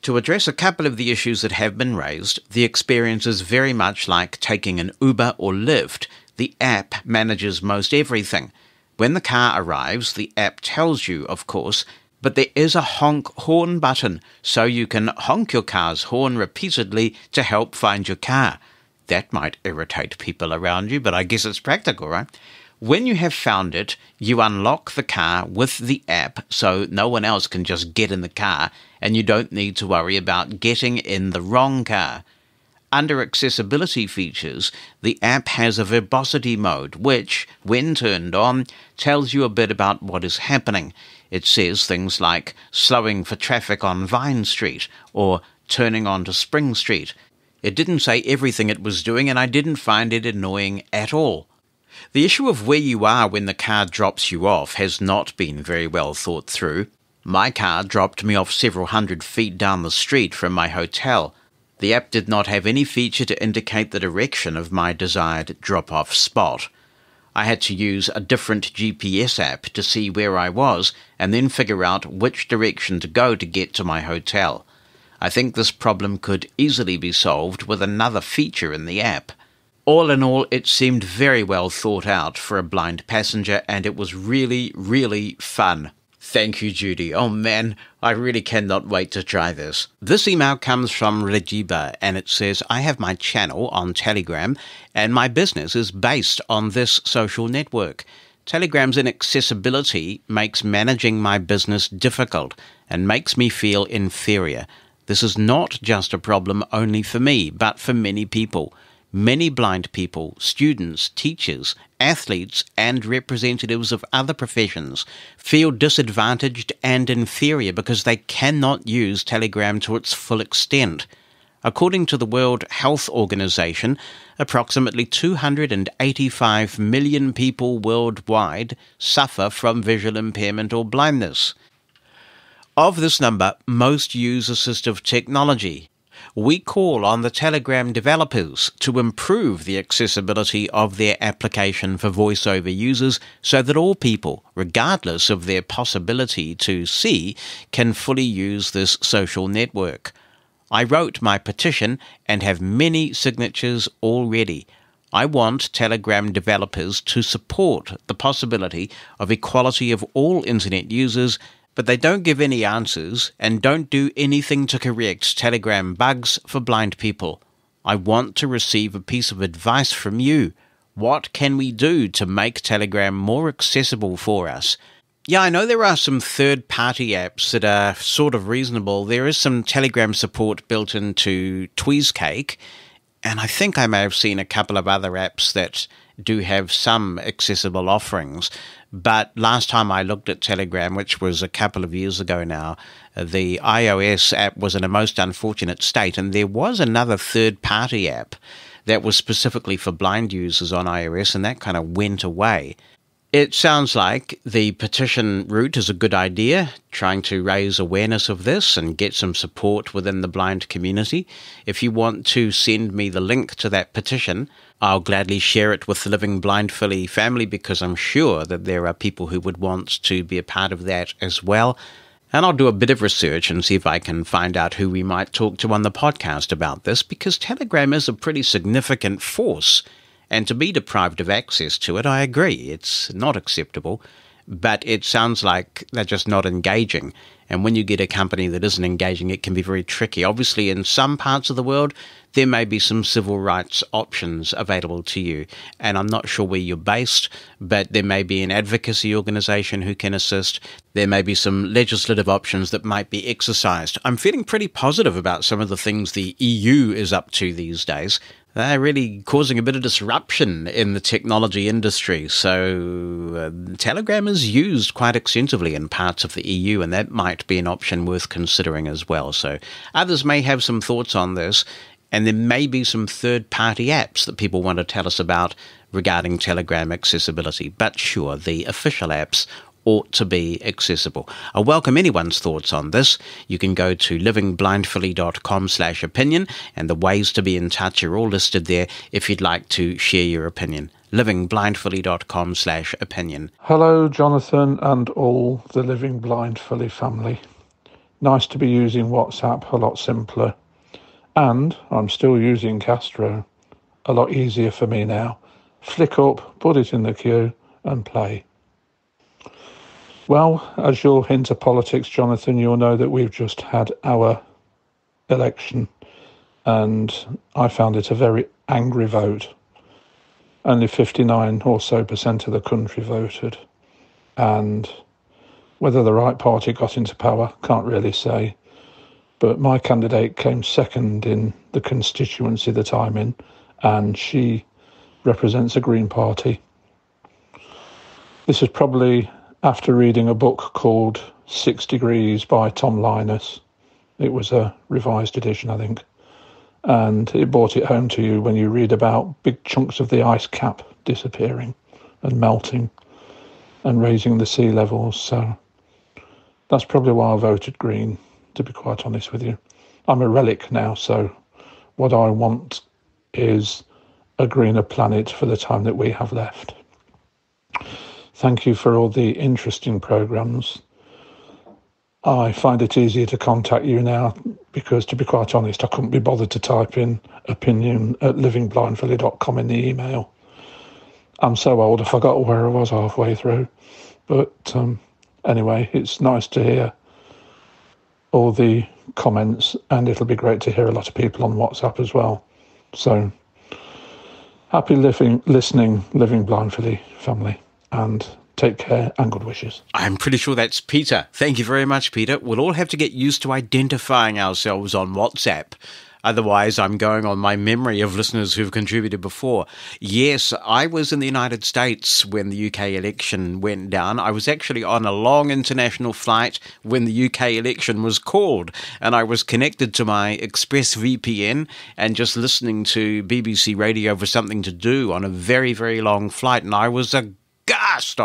To address a couple of the issues that have been raised, the experience is very much like taking an Uber or Lyft. The app manages most everything. When the car arrives, the app tells you, of course, but there is a honk horn button, so you can honk your car's horn repeatedly to help find your car. That might irritate people around you, but I guess it's practical, right? When you have found it, you unlock the car with the app so no one else can just get in the car, and you don't need to worry about getting in the wrong car. Under accessibility features, the app has a verbosity mode, which, when turned on, tells you a bit about what is happening. It says things like slowing for traffic on Vine Street or turning onto Spring Street. It didn't say everything it was doing, and I didn't find it annoying at all. The issue of where you are when the car drops you off has not been very well thought through. My car dropped me off several hundred feet down the street from my hotel. The app did not have any feature to indicate the direction of my desired drop-off spot. I had to use a different GPS app to see where I was and then figure out which direction to go to get to my hotel. I think this problem could easily be solved with another feature in the app. All in all, it seemed very well thought out for a blind passenger, and it was really, really fun. Thank you, Judy. Oh man, I really cannot wait to try this. This email comes from Regiba, and it says, I have my channel on Telegram, and my business is based on this social network. Telegram's inaccessibility makes managing my business difficult and makes me feel inferior. This is not just a problem only for me, but for many people. Many blind people, students, teachers, athletes, and representatives of other professions feel disadvantaged and inferior because they cannot use Telegram to its full extent. According to the World Health Organization, approximately 285 million people worldwide suffer from visual impairment or blindness. Of this number, most use assistive technology. We call on the Telegram developers to improve the accessibility of their application for voiceover users so that all people, regardless of their possibility to see, can fully use this social network. I wrote my petition and have many signatures already. I want Telegram developers to support the possibility of equality of all Internet users, but they don't give any answers and don't do anything to correct Telegram bugs for blind people. I want to receive a piece of advice from you. What can we do to make Telegram more accessible for us? Yeah, I know there are some third-party apps that are sort of reasonable. There is some Telegram support built into Tweezcake, and I think I may have seen a couple of other apps that do have some accessible offerings. But last time I looked at Telegram, which was a couple of years ago now, the iOS app was in a most unfortunate state, and there was another third-party app that was specifically for blind users on iOS, and that kind of went away. It sounds like the petition route is a good idea, trying to raise awareness of this and get some support within the blind community. If you want to send me the link to that petition, I'll gladly share it with the Living Blindfully family, because I'm sure that there are people who would want to be a part of that as well. And I'll do a bit of research and see if I can find out who we might talk to on the podcast about this, because Telegram is a pretty significant force. And to be deprived of access to it, I agree, it's not acceptable, but it sounds like they're just not engaging. And when you get a company that isn't engaging, it can be very tricky. Obviously, in some parts of the world, there may be some civil rights options available to you. And I'm not sure where you're based, but there may be an advocacy organization who can assist. There may be some legislative options that might be exercised. I'm feeling pretty positive about some of the things the EU is up to these days. They're really causing a bit of disruption in the technology industry. So Telegram is used quite extensively in parts of the EU, and that might be an option worth considering as well. So others may have some thoughts on this, and there may be some third-party apps that people want to tell us about regarding Telegram accessibility. But sure, the official apps ought to be accessible. I welcome anyone's thoughts on this. You can go to livingblindfully.com/opinion, and the ways to be in touch are all listed there if you'd like to share your opinion. livingblindfully.com/opinion. Hello, Jonathan and all the Living Blindfully family. Nice to be using WhatsApp, a lot simpler. And I'm still using Castro. A lot easier for me now. Flick up, put it in the queue, and play. Well, as you're into politics, Jonathan, you'll know that we've just had our election, and I found it a very angry vote. Only 59 or so % of the country voted, and whether the right party got into power, can't really say. But my candidate came second in the constituency that I'm in, and she represents a Green Party. This is probably after reading a book called 6 Degrees by Tom Linus. It was a revised edition, I think. And it brought it home to you when you read about big chunks of the ice cap disappearing and melting and raising the sea levels. So that's probably why I voted Green, to be quite honest with you. I'm a relic now, so what I want is a greener planet for the time that we have left. Thank you for all the interesting programs. I find it easier to contact you now because, to be quite honest, I couldn't be bothered to type in opinion at livingblindfully.com in the email. I'm so old I forgot where I was halfway through. But anyway, it's nice to hear all the comments, and it'll be great to hear a lot of people on WhatsApp as well. So happy listening, Living Blindfully family, and take care and good wishes. I'm pretty sure that's Peter. Thank you very much, Peter. We'll all have to get used to identifying ourselves on WhatsApp. Otherwise, I'm going on my memory of listeners who've contributed before. Yes, I was in the United States when the UK election went down. I was actually on a long international flight when the UK election was called, and I was connected to my ExpressVPN and just listening to BBC Radio for something to do on a very, very long flight, and I was aghast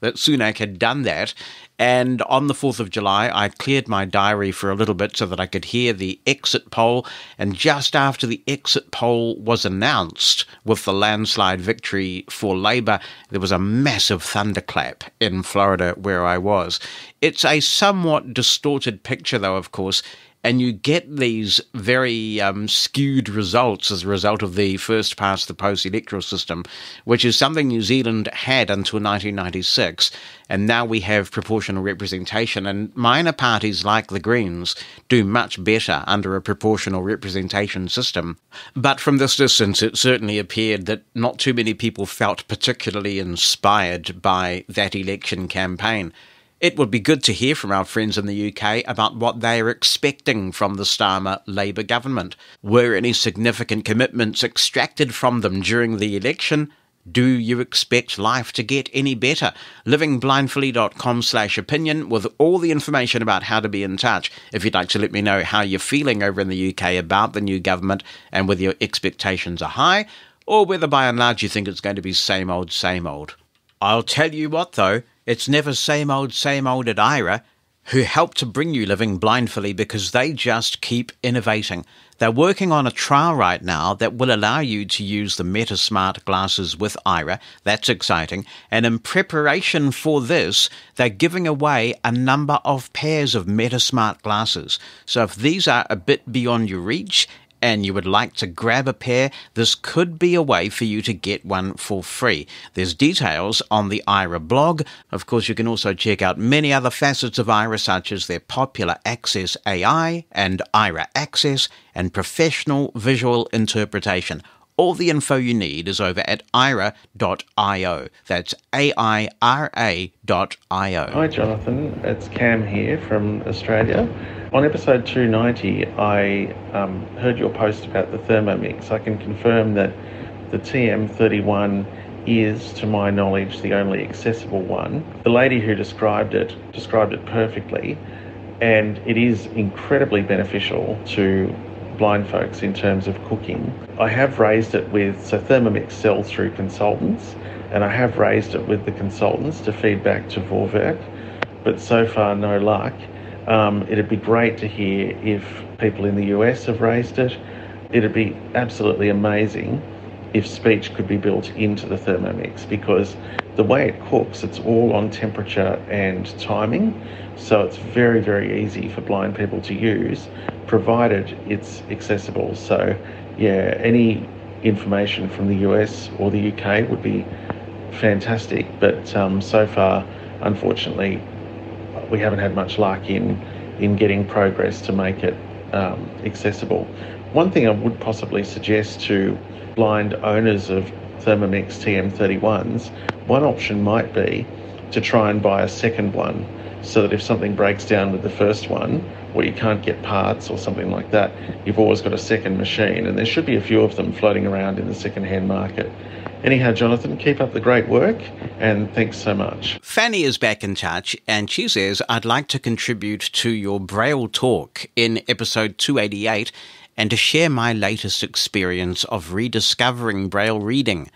that Sunak had done that. And on the 4th of July, I cleared my diary for a little bit so that I could hear the exit poll. And just after the exit poll was announced with the landslide victory for Labour, there was a massive thunderclap in Florida where I was. It's a somewhat distorted picture, though, of course, and you get these very skewed results as a result of the first past the post electoral system, which is something New Zealand had until 1996, and now we have proportional representation, and minor parties like the Greens do much better under a proportional representation system. But from this distance, it certainly appeared that not too many people felt particularly inspired by that election campaign. It would be good to hear from our friends in the UK about what they are expecting from the Starmer Labour government. Were any significant commitments extracted from them during the election? Do you expect life to get any better? livingblindfully.com/opinion with all the information about how to be in touch if you'd like to let me know how you're feeling over in the UK about the new government and whether your expectations are high or whether by and large you think it's going to be same old, same old. I'll tell you what though, it's never same old at Aira, who help to bring you Living Blindfully because they just keep innovating. They're working on a trial right now that will allow you to use the Meta Smart glasses with Aira. That's exciting. And in preparation for this, they're giving away a number of pairs of Meta Smart glasses. So if these are a bit beyond your reach, and you would like to grab a pair, this could be a way for you to get one for free. There's details on the Aira blog. Of course, you can also check out many other facets of Aira, such as their popular Access AI and Aira Access and professional visual interpretation. All the info you need is over at aira.io. That's AIRA.io. Hi, Jonathan. It's Cam here from Australia. On episode 290, I heard your post about the Thermomix. I can confirm that the TM31 is, to my knowledge, the only accessible one. The lady who described it perfectly, and it is incredibly beneficial to blind folks in terms of cooking. I have raised it with, so Thermomix sells through consultants, and I have raised it with the consultants to feed back to Vorwerk, but so far no luck. It'd be great to hear if people in the US have raised it. It'd be absolutely amazing if speech could be built into the Thermomix, because the way it cooks, it's all on temperature and timing, so it's very, very easy for blind people to use, provided it's accessible. So yeah, any information from the US or the UK would be fantastic, but so far, unfortunately, we haven't had much luck in getting progress to make it accessible. One thing I would possibly suggest to blind owners of Thermomix TM31s, one option might be to try and buy a second one, so that if something breaks down with the first one, or you can't get parts or something like that, you've always got a second machine, and there should be a few of them floating around in the second-hand market. Anyhow, Jonathan, keep up the great work, and thanks so much. Fanny is back in touch, and she says, I'd like to contribute to your Braille talk in episode 288 and to share my latest experience of rediscovering Braille reading.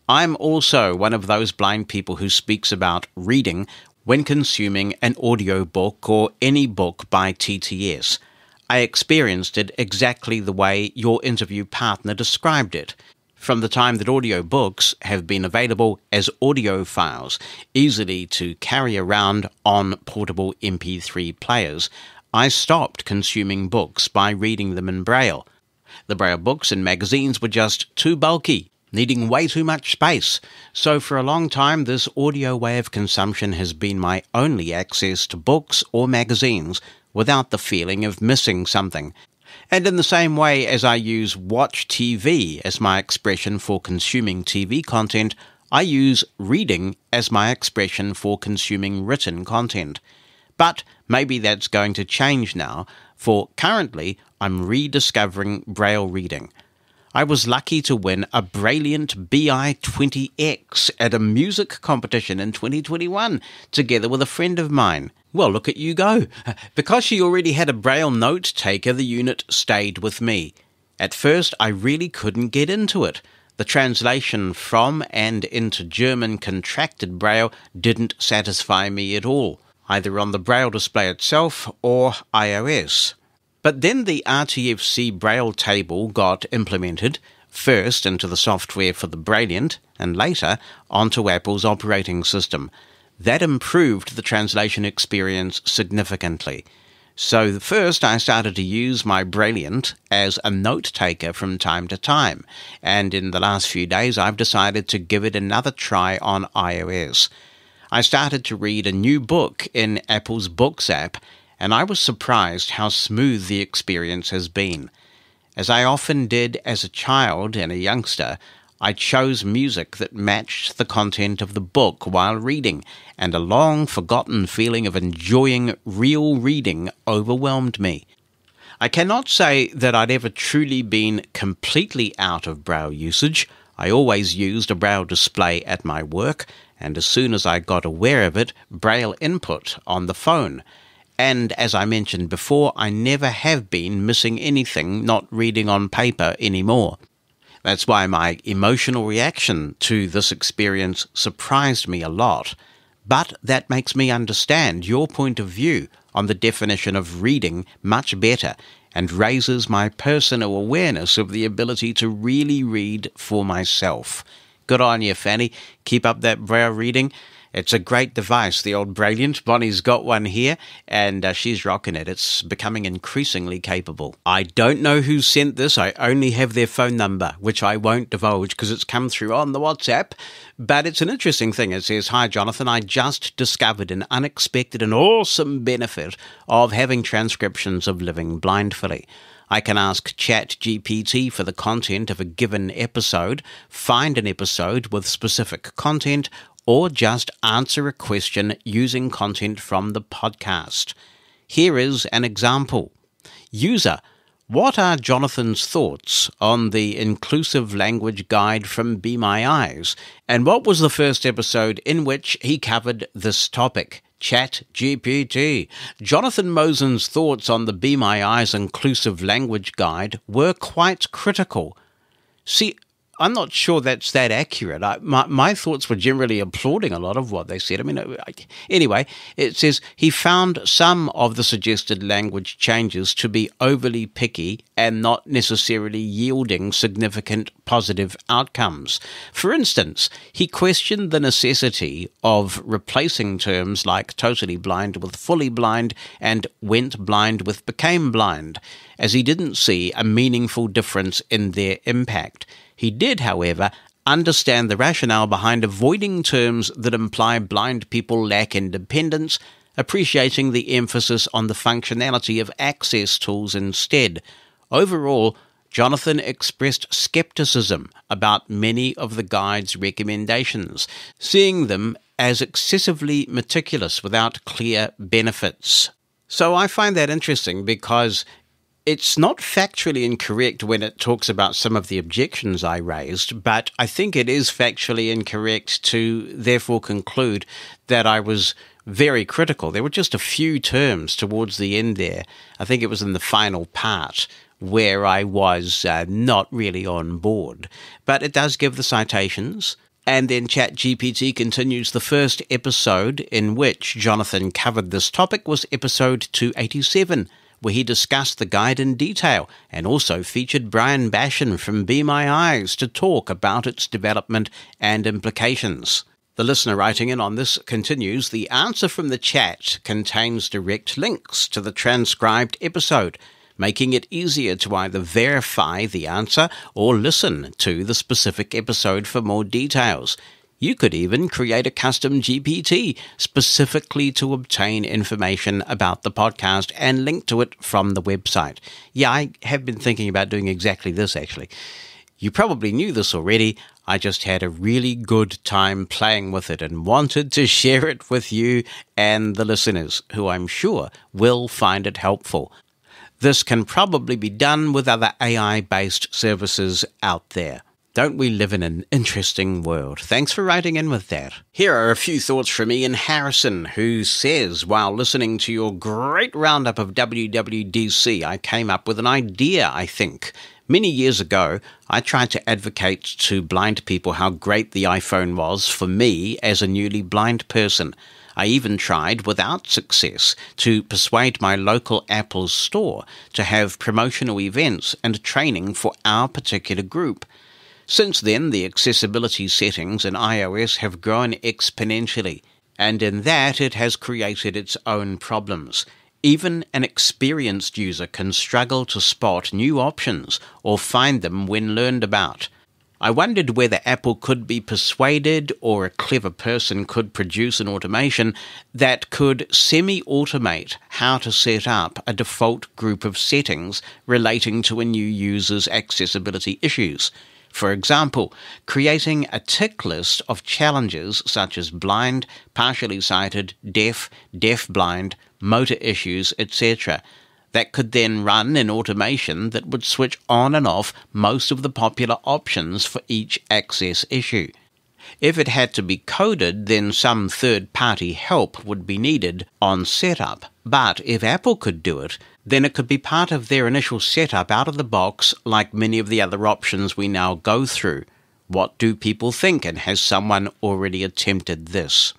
I'm also one of those blind people who speaks about reading when consuming an audiobook or any book by TTS. I experienced it exactly the way your interview partner described it. From the time that audiobooks have been available as audio files, easily to carry around on portable MP3 players, I stopped consuming books by reading them in Braille. The Braille books and magazines were just too bulky, needing way too much space, so for a long time this audio way of consumption has been my only access to books or magazines without the feeling of missing something. And in the same way as I use watch TV as my expression for consuming TV content, I use reading as my expression for consuming written content. But maybe that's going to change now, for currently I'm rediscovering Braille reading. I was lucky to win a Brailliant BI-20X at a music competition in 2021, together with a friend of mine. Well, look at you go. Because she already had a Braille note taker, the unit stayed with me. At first, I really couldn't get into it. The translation from and into German contracted Braille didn't satisfy me at all, either on the Braille display itself or iOS. But then the RTFC Braille table got implemented, first into the software for the Brailliant, and later onto Apple's operating system. That improved the translation experience significantly. So first I started to use my Brailliant as a note-taker from time to time, and in the last few days I've decided to give it another try on iOS. I started to read a new book in Apple's Books app, and I was surprised how smooth the experience has been. As I often did as a child and a youngster, I chose music that matched the content of the book while reading, and a long-forgotten feeling of enjoying real reading overwhelmed me. I cannot say that I'd ever truly been completely out of Braille usage. I always used a Braille display at my work, and as soon as I got aware of it, Braille input on the phone. And as I mentioned before, I never have been missing anything not reading on paper anymore. That's why my emotional reaction to this experience surprised me a lot. But that makes me understand your point of view on the definition of reading much better, and raises my personal awareness of the ability to really read for myself. Good on you, Fanny. Keep up that Braille reading. It's a great device, the old Brailliant. Bonnie's got one here, and she's rocking it. It's becoming increasingly capable. I don't know who sent this. I only have their phone number, which I won't divulge because it's come through on the WhatsApp. But it's an interesting thing. It says, "Hi, Jonathan. I just discovered an unexpected and awesome benefit of having transcriptions of Living Blindfully. I can ask ChatGPT for the content of a given episode, find an episode with specific content, or just answer a question using content from the podcast. Here is an example. User, what are Jonathan's thoughts on the inclusive language guide from Be My Eyes? And what was the first episode in which he covered this topic? ChatGPT. Jonathan Mosen's thoughts on the Be My Eyes inclusive language guide were quite critical. See, I'm not sure that's that accurate. My thoughts were generally applauding a lot of what they said. I mean, anyway, it says he found some of the suggested language changes to be overly picky and not necessarily yielding significant positive outcomes. For instance, he questioned the necessity of replacing terms like totally blind with fully blind and went blind with became blind, as he didn't see a meaningful difference in their impact. He did, however, understand the rationale behind avoiding terms that imply blind people lack independence, appreciating the emphasis on the functionality of access tools instead. Overall, Jonathan expressed skepticism about many of the guide's recommendations, seeing them as excessively meticulous without clear benefits. So I find that interesting because it's not factually incorrect when it talks about some of the objections I raised, but I think it is factually incorrect to therefore conclude that I was very critical. There were just a few terms towards the end there. I think it was in the final part where I was not really on board. But it does give the citations. And then ChatGPT continues. The first episode in which Jonathan covered this topic was episode 287, where he discussed the guide in detail and also featured Brian Bashan from Be My Eyes to talk about its development and implications. The listener writing in on this continues, the answer from the chat contains direct links to the transcribed episode, making it easier to either verify the answer or listen to the specific episode for more details. You could even create a custom GPT specifically to obtain information about the podcast and link to it from the website. Yeah, I have been thinking about doing exactly this, actually. You probably knew this already. I just had a really good time playing with it and wanted to share it with you and the listeners, who I'm sure will find it helpful. This can probably be done with other AI-based services out there. Don't we live in an interesting world? Thanks for writing in with that. Here are a few thoughts from Ian Harrison, who says, while listening to your great roundup of WWDC, I came up with an idea, I think. Many years ago, I tried to advocate to blind people how great the iPhone was for me as a newly blind person. I even tried, without success, to persuade my local Apple store to have promotional events and training for our particular group. Since then, the accessibility settings in iOS have grown exponentially, and in that it has created its own problems. Even an experienced user can struggle to spot new options or find them when learned about. I wondered whether Apple could be persuaded, or a clever person could produce an automation that could semi-automate how to set up a default group of settings relating to a new user's accessibility issues. For example, creating a tick list of challenges such as blind, partially sighted, deaf, deaf-blind, motor issues, etc., that could then run in automation that would switch on and off most of the popular options for each access issue. If it had to be coded, then some third-party help would be needed on setup. But if Apple could do it, then it could be part of their initial setup out of the box, like many of the other options we now go through. What do people think, and has someone already attempted this?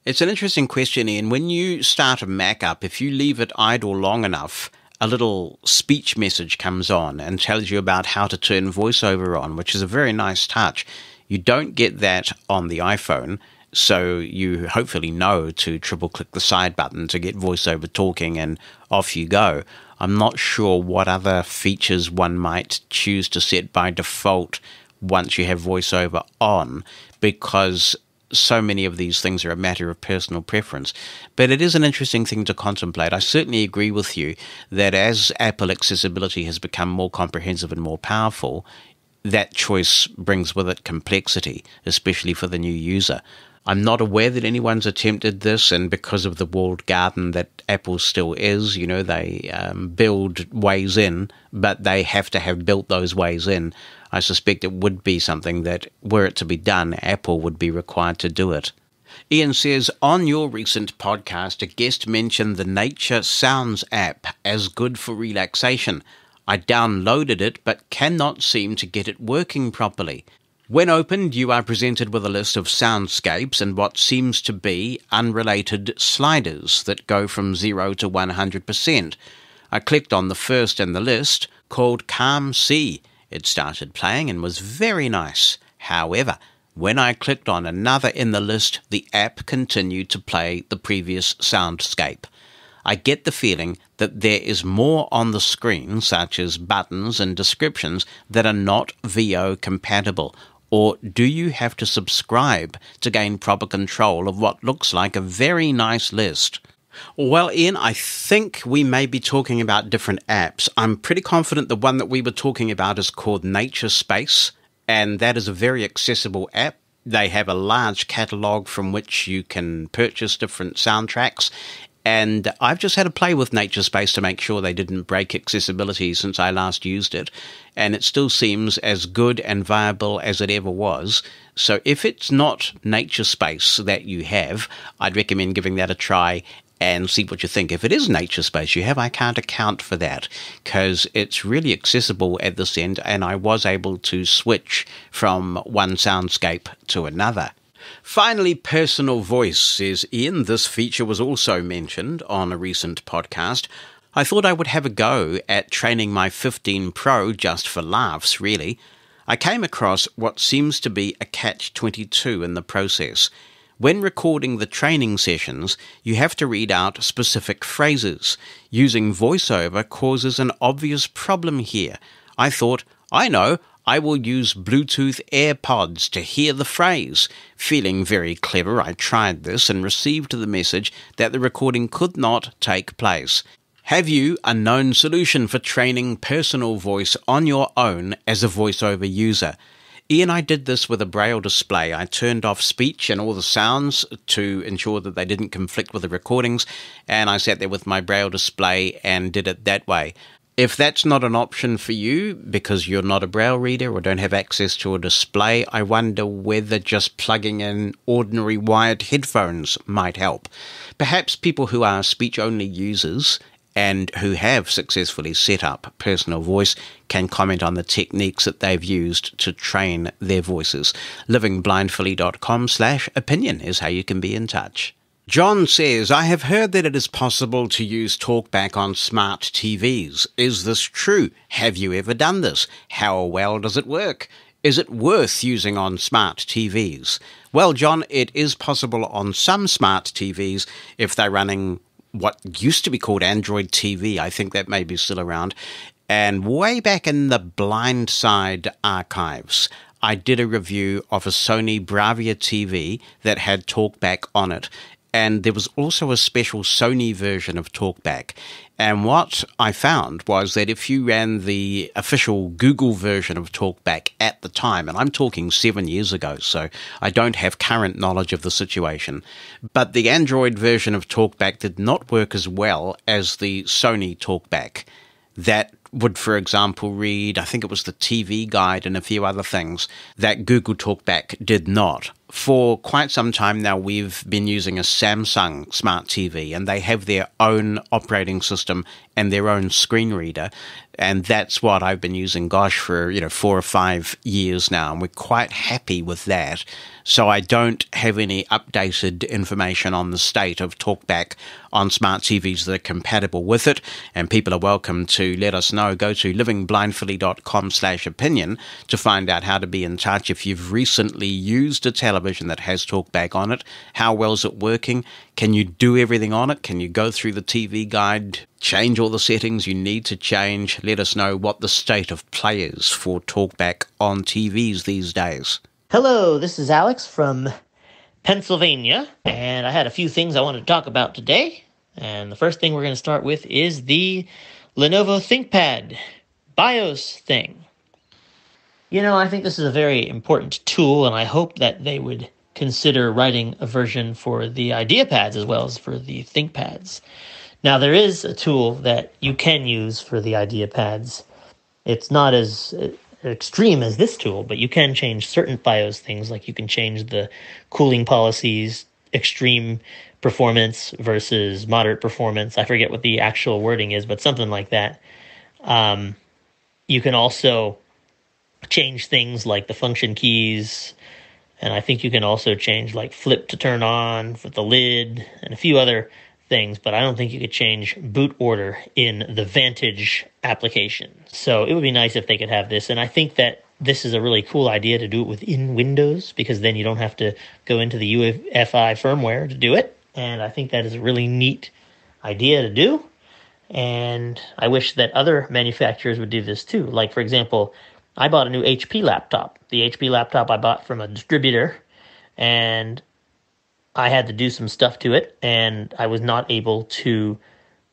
It's an interesting question, Ian. When you start a Mac up, if you leave it idle long enough, a little speech message comes on and tells you about how to turn VoiceOver on, which is a very nice touch. You don't get that on the iPhone, so you hopefully know to triple-click the side button to get VoiceOver talking, and off you go. I'm not sure what other features one might choose to set by default once you have VoiceOver on, because so many of these things are a matter of personal preference. But it is an interesting thing to contemplate. I certainly agree with you that as Apple accessibility has become more comprehensive and more powerful, that choice brings with it complexity, especially for the new user. I'm not aware that anyone's attempted this, and because of the walled garden that Apple still is, you know, they build ways in, but they have to have built those ways in. I suspect it would be something that, were it to be done, Apple would be required to do it. Ian says, on your recent podcast, a guest mentioned the Nature Sounds app as good for relaxation. I downloaded it but cannot seem to get it working properly. When opened, you are presented with a list of soundscapes and what seems to be unrelated sliders that go from 0 to 100%. I clicked on the first in the list, called Calm C. It started playing and was very nice. However, when I clicked on another in the list, the app continued to play the previous soundscape. I get the feeling that there is more on the screen, such as buttons and descriptions, that are not VO compatible. Or do you have to subscribe to gain proper control of what looks like a very nice list? Well, Ian, I think we may be talking about different apps. I'm pretty confident the one that we were talking about is called Nature Space, and that is a very accessible app. They have a large catalogue from which you can purchase different soundtracks. And I've just had a play with Nature Space to make sure they didn't break accessibility since I last used it. And it still seems as good and viable as it ever was. So if it's not Nature Space that you have, I'd recommend giving that a try and see what you think. If it is Nature Space you have, I can't account for that because it's really accessible at this end, and I was able to switch from one soundscape to another. Finally, personal voice, says Ian. This feature was also mentioned on a recent podcast. I thought I would have a go at training my 15 Pro just for laughs, really. I came across what seems to be a catch-22 in the process. When recording the training sessions, you have to read out specific phrases. Using voiceover causes an obvious problem here. I thought, I know, I will use Bluetooth AirPods to hear the phrase. Feeling very clever, I tried this and received the message that the recording could not take place. Have you a known solution for training personal voice on your own as a voiceover user? Ian, I did this with a Braille display. I turned off speech and all the sounds to ensure that they didn't conflict with the recordings, and I sat there with my Braille display and did it that way. If that's not an option for you because you're not a Braille reader or don't have access to a display, I wonder whether just plugging in ordinary wired headphones might help. Perhaps people who are speech-only users and who have successfully set up personal voice can comment on the techniques that they've used to train their voices. livingblindfully.com/opinion is how you can be in touch. John says, I have heard that it is possible to use TalkBack on smart TVs. Is this true? Have you ever done this? How well does it work? Is it worth using on smart TVs? Well, John, it is possible on some smart TVs if they're running what used to be called Android TV. I think that may be still around. And way back in the Blind Side archives, I did a review of a Sony Bravia TV that had TalkBack on it. And there was also a special Sony version of TalkBack. And what I found was that if you ran the official Google version of TalkBack at the time, and I'm talking 7 years ago, so I don't have current knowledge of the situation, but the Android version of TalkBack did not work as well as the Sony TalkBack. That would, for example, read, I think it was the TV guide and a few other things that Google TalkBack did not. For quite some time now, we've been using a Samsung Smart TV, and they have their own operating system and their own screen reader, and that's what I've been using, gosh, for 4 or 5 years now, and we're quite happy with that. So I don't have any updated information on the state of TalkBack on smart TVs that are compatible with it, and people are welcome to let us know. Go to livingblindfully.com/opinion to find out how to be in touch if you've recently used a television that has TalkBack on it. How well is it working? Can you do everything on it? Can you go through the TV guide, change all the settings you need to change? Let us know what the state of play is for TalkBack on TVs these days. Hello, this is Alex from Pennsylvania, and I had a few things I wanted to talk about today. And the first thing we're going to start with is the Lenovo ThinkPad BIOS thing. I think this is a very important tool, and I hope that they would consider writing a version for the IdeaPads as well as for the ThinkPads. Now, there is a tool that you can use for the IdeaPads. It's not as extreme as this tool, but you can change certain BIOS things, like you can change the cooling policies, extreme performance versus moderate performance. I forget what the actual wording is, but something like that. You can also change things like the function keys, and I think you can also change like flip to turn on with the lid and a few other things, but I don't think you could change boot order in the Vantage application. So it would be nice if they could have this, and I think that this is a really cool idea to do it within Windows, because then you don't have to go into the UEFI firmware to do it, and I think that is a really neat idea to do, and I wish that other manufacturers would do this too. Like, for example, I bought a new HP laptop. The HP laptop I bought from a distributor, and I had to do some stuff to it, and I was not able to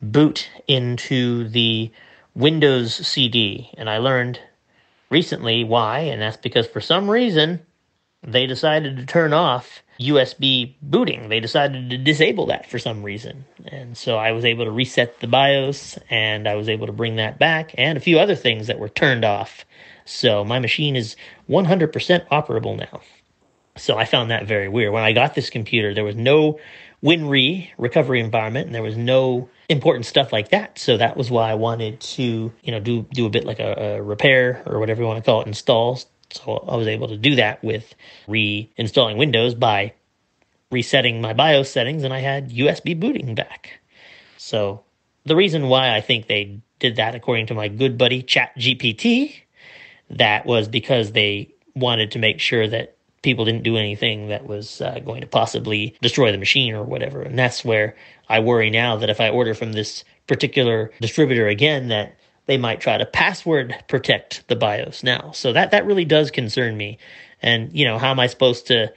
boot into the Windows CD, and I learned recently why, and that's because for some reason they decided to turn off USB booting. They decided to disable that for some reason. And so I was able to reset the BIOS, and I was able to bring that back, and a few other things that were turned off. So my machine is 100% operable now. So I found that very weird. When I got this computer, there was no WinRe recovery environment, and there was no important stuff like that. So that was why I wanted to, do a bit like a repair, or whatever you want to call it, install. So I was able to do that with reinstalling Windows by resetting my BIOS settings, and I had USB booting back. So the reason why I think they did that, according to my good buddy ChatGPT, that was because they wanted to make sure that people didn't do anything that was going to possibly destroy the machine or whatever. And that's where I worry now that if I order from this particular distributor again, that they might try to password protect the BIOS now. So that really does concern me. And, how am I supposed to,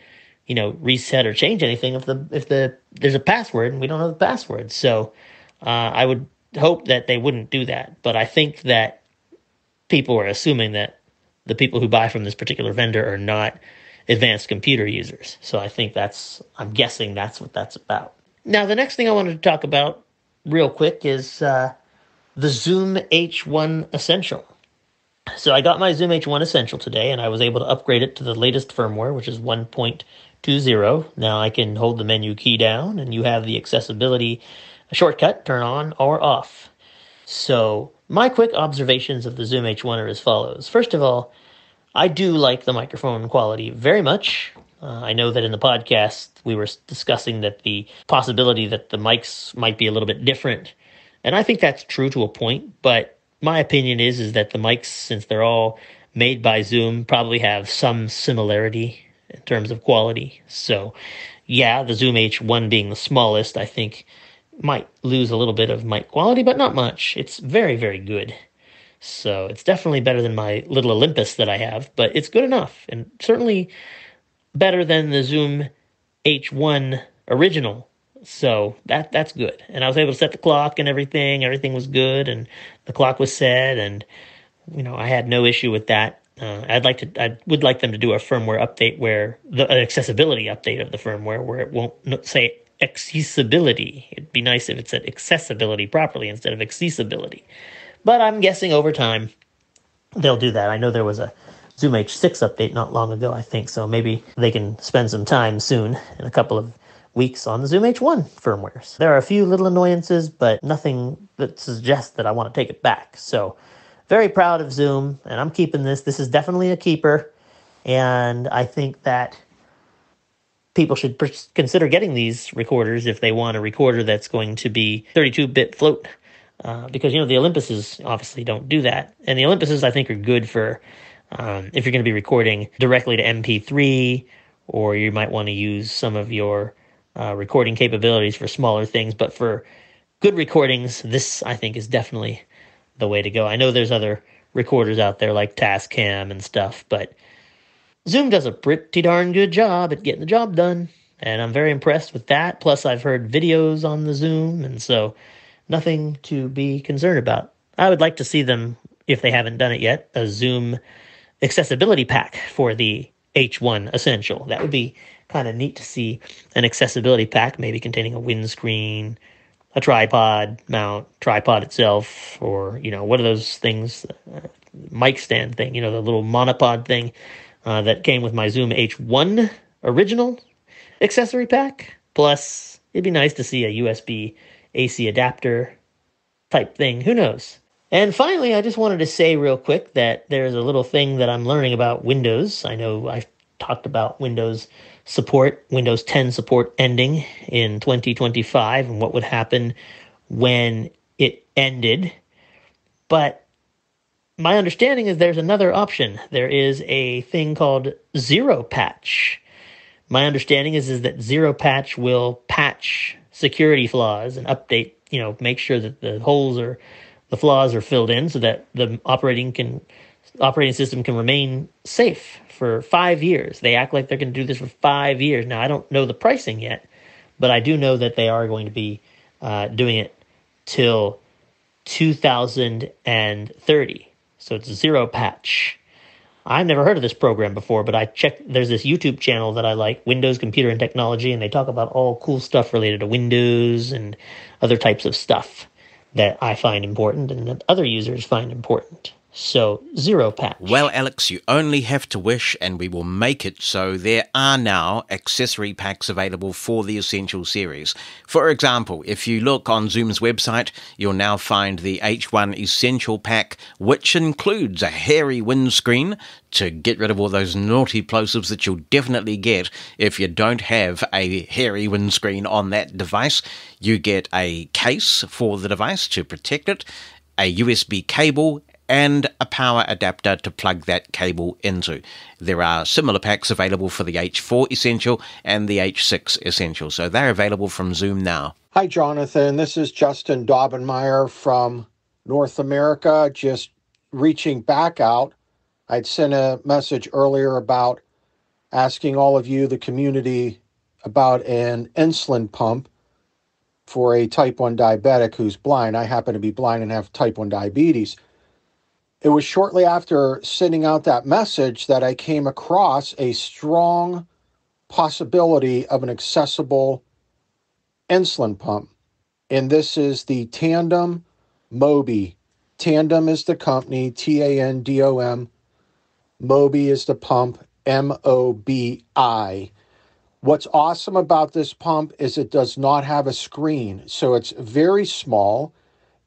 reset or change anything if there's a password and we don't know the password? So I would hope that they wouldn't do that. But I think that people are assuming that the people who buy from this particular vendor are not advanced computer users. So I think I'm guessing that's what that's about. Now, the next thing I wanted to talk about real quick is the Zoom H1 Essential. So I got my Zoom H1 Essential today, and I was able to upgrade it to the latest firmware, which is 1.20. Now I can hold the menu key down, and you have the accessibility shortcut, turn on or off. So my quick observations of the Zoom H1 are as follows. First of all, I do like the microphone quality very much. I know that in the podcast we were discussing that the possibility that the mics might be a little bit different, and I think that's true to a point, but my opinion is that the mics, since they're all made by Zoom, probably have some similarity in terms of quality. So yeah, the Zoom H1 being the smallest, I think might lose a little bit of mic quality, but not much. It's very, very good. So it's definitely better than my little Olympus that I have, but it's good enough, and certainly better than the Zoom H1 original. So that's good. And I was able to set the clock and everything. Everything was good, and the clock was set, and I had no issue with that. I would like them to do a firmware update where an accessibility update of the firmware where it won't say accessibility. It'd be nice if it said accessibility properly instead of accessibility. But I'm guessing over time they'll do that. I know there was a Zoom H6 update not long ago, I think, so maybe they can spend some time soon in a couple of weeks on the Zoom H1 firmwares. There are a few little annoyances, but nothing that suggests that I want to take it back. So very proud of Zoom, and I'm keeping this. This is definitely a keeper, and I think that people should consider getting these recorders if they want a recorder that's going to be 32-bit float. Because, the Olympuses obviously don't do that. And the Olympuses, I think, are good for if you're going to be recording directly to MP3, or you might want to use some of your recording capabilities for smaller things. But for good recordings, this, I think, is definitely the way to go. I know there's other recorders out there like Tascam and stuff, but Zoom does a pretty darn good job at getting the job done. And I'm very impressed with that. Plus, I've heard videos on the Zoom, and so nothing to be concerned about. I would like to see them, if they haven't done it yet, a Zoom accessibility pack for the H1 Essential. That would be kind of neat to see an accessibility pack, maybe containing a windscreen, a tripod mount, tripod itself, or, what are those things, mic stand thing, the little monopod thing that came with my Zoom H1 original accessory pack. Plus, it'd be nice to see a USB AC adapter type thing. Who knows? And finally, I just wanted to say real quick that there's a little thing that I'm learning about Windows. I know I've talked about Windows support, Windows 10 support ending in 2025 and what would happen when it ended. But my understanding is there's another option. There is a thing called Zero Patch. My understanding is that Zero Patch will patch security flaws and update, make sure that the flaws are filled in so that the operating system can remain safe for 5 years. They act like they're going to do this for 5 years. Now, I don't know the pricing yet, but I do know that they are going to be doing it till 2030. So it's Zero Patch. I've never heard of this program before, but I checked. There's this YouTube channel that I like, Windows, Computer, and Technology, and they talk about all cool stuff related to Windows and other types of stuff that I find important and that other users find important. So, Zero Patch. Well, Alex, you only have to wish, and we will make it so. There are now accessory packs available for the Essential series. For example, if you look on Zoom's website, you'll now find the H1 Essential Pack, which includes a hairy windscreen to get rid of all those naughty plosives that you'll definitely get if you don't have a hairy windscreen on that device. You get a case for the device to protect it, a USB cable, and a power adapter to plug that cable into. There are similar packs available for the H4 Essential and the H6 Essential, so they're available from Zoom now. Hi, Jonathan. This is Justin Daubenmeyer from North America, just reaching back out. I'd sent a message earlier about asking all of you, the community, about an insulin pump for a type 1 diabetic who's blind. I happen to be blind and have type 1 diabetes. It was shortly after sending out that message that I came across a strong possibility of an accessible insulin pump. And this is the Tandom Mobi. Tandem is the company, Tandom. Mobi is the pump, Mobi. What's awesome about this pump is it does not have a screen. So it's very small.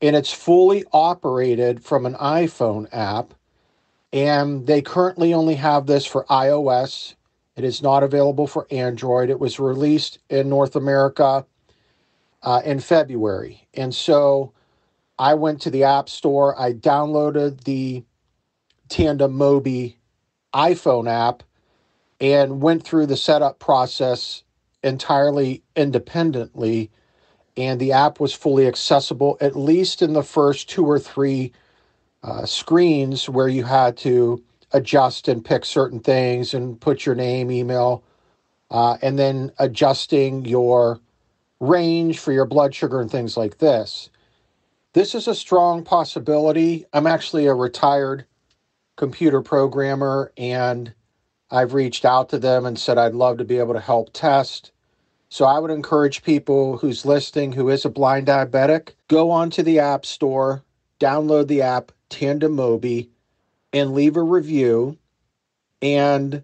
And it's fully operated from an iPhone app. And they currently only have this for iOS. It is not available for Android. It was released in North America in February. And so I went to the App Store. I downloaded the Tandem Mobi iPhone app and went through the setup process entirely independently. And the app was fully accessible, at least in the first 2 or 3 screens where you had to adjust and pick certain things and put your name, email, and then adjusting your range for your blood sugar and things like this. This is a strong possibility. I'm actually a retired computer programmer, and I've reached out to them and said I'd love to be able to help test. So I would encourage people who's listening who is a blind diabetic, go onto the App Store, download the app Tandem Mobi, and leave a review and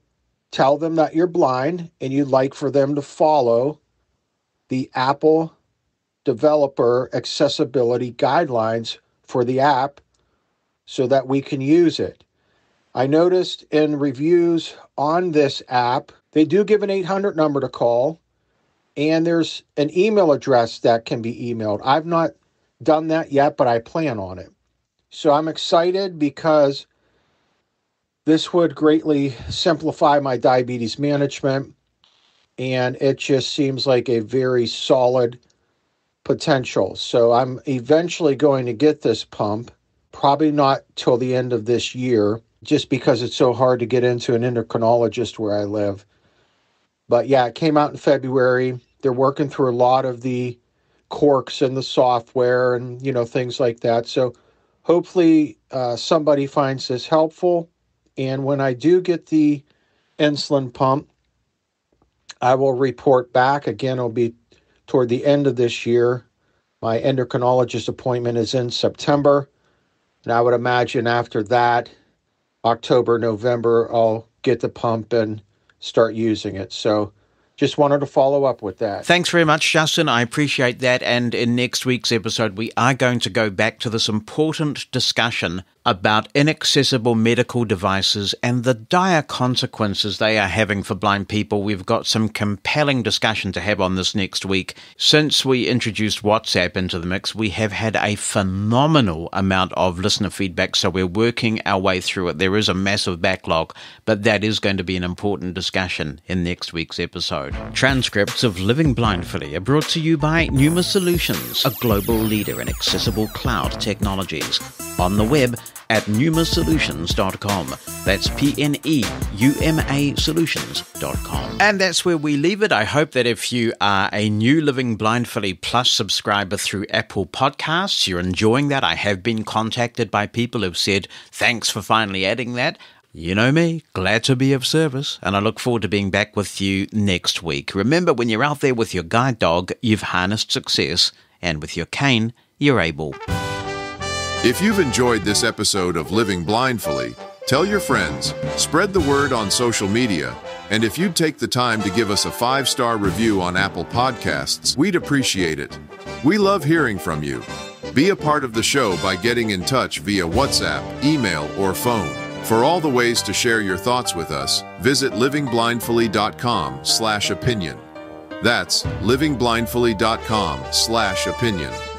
tell them that you're blind and you'd like for them to follow the Apple developer accessibility guidelines for the app so that we can use it. I noticed in reviews on this app, they do give an 800 number to call. And there's an email address that can be emailed. I've not done that yet, but I plan on it. So I'm excited because this would greatly simplify my diabetes management. And it just seems like a very solid potential. So I'm eventually going to get this pump, probably not till the end of this year, just because it's so hard to get into an endocrinologist where I live. But yeah, it came out in February. They're working through a lot of the quirks in the software and, things like that. So hopefully somebody finds this helpful. And when I do get the insulin pump, I will report back. Again, it'll be toward the end of this year. My endocrinologist appointment is in September. And I would imagine after that, October, November, I'll get the pump and start using it. So just wanted to follow up with that. Thanks very much, Justin. I appreciate that. And in next week's episode, we are going to go back to this important discussion about inaccessible medical devices and the dire consequences they are having for blind people. We've got some compelling discussion to have on this next week. Since we introduced WhatsApp into the mix, we have had a phenomenal amount of listener feedback, so we're working our way through it. There is a massive backlog, but that is going to be an important discussion in next week's episode. Transcripts of Living Blindfully are brought to you by Pneuma Solutions, a global leader in accessible cloud technologies. On the web at pneumasolutions.com. That's PNEUMA solutions.com. And that's where we leave it. I hope that if you are a new Living Blindfully Plus subscriber through Apple Podcasts, you're enjoying that. I have been contacted by people who've said, thanks for finally adding that. You know me, glad to be of service, and I look forward to being back with you next week. Remember, when you're out there with your guide dog, you've harnessed success, and with your cane, you're able. If you've enjoyed this episode of Living Blindfully, tell your friends, spread the word on social media, and if you'd take the time to give us a 5-star review on Apple Podcasts, we'd appreciate it. We love hearing from you. Be a part of the show by getting in touch via WhatsApp, email, or phone. For all the ways to share your thoughts with us, visit livingblindfully.com/opinion. That's livingblindfully.com/opinion.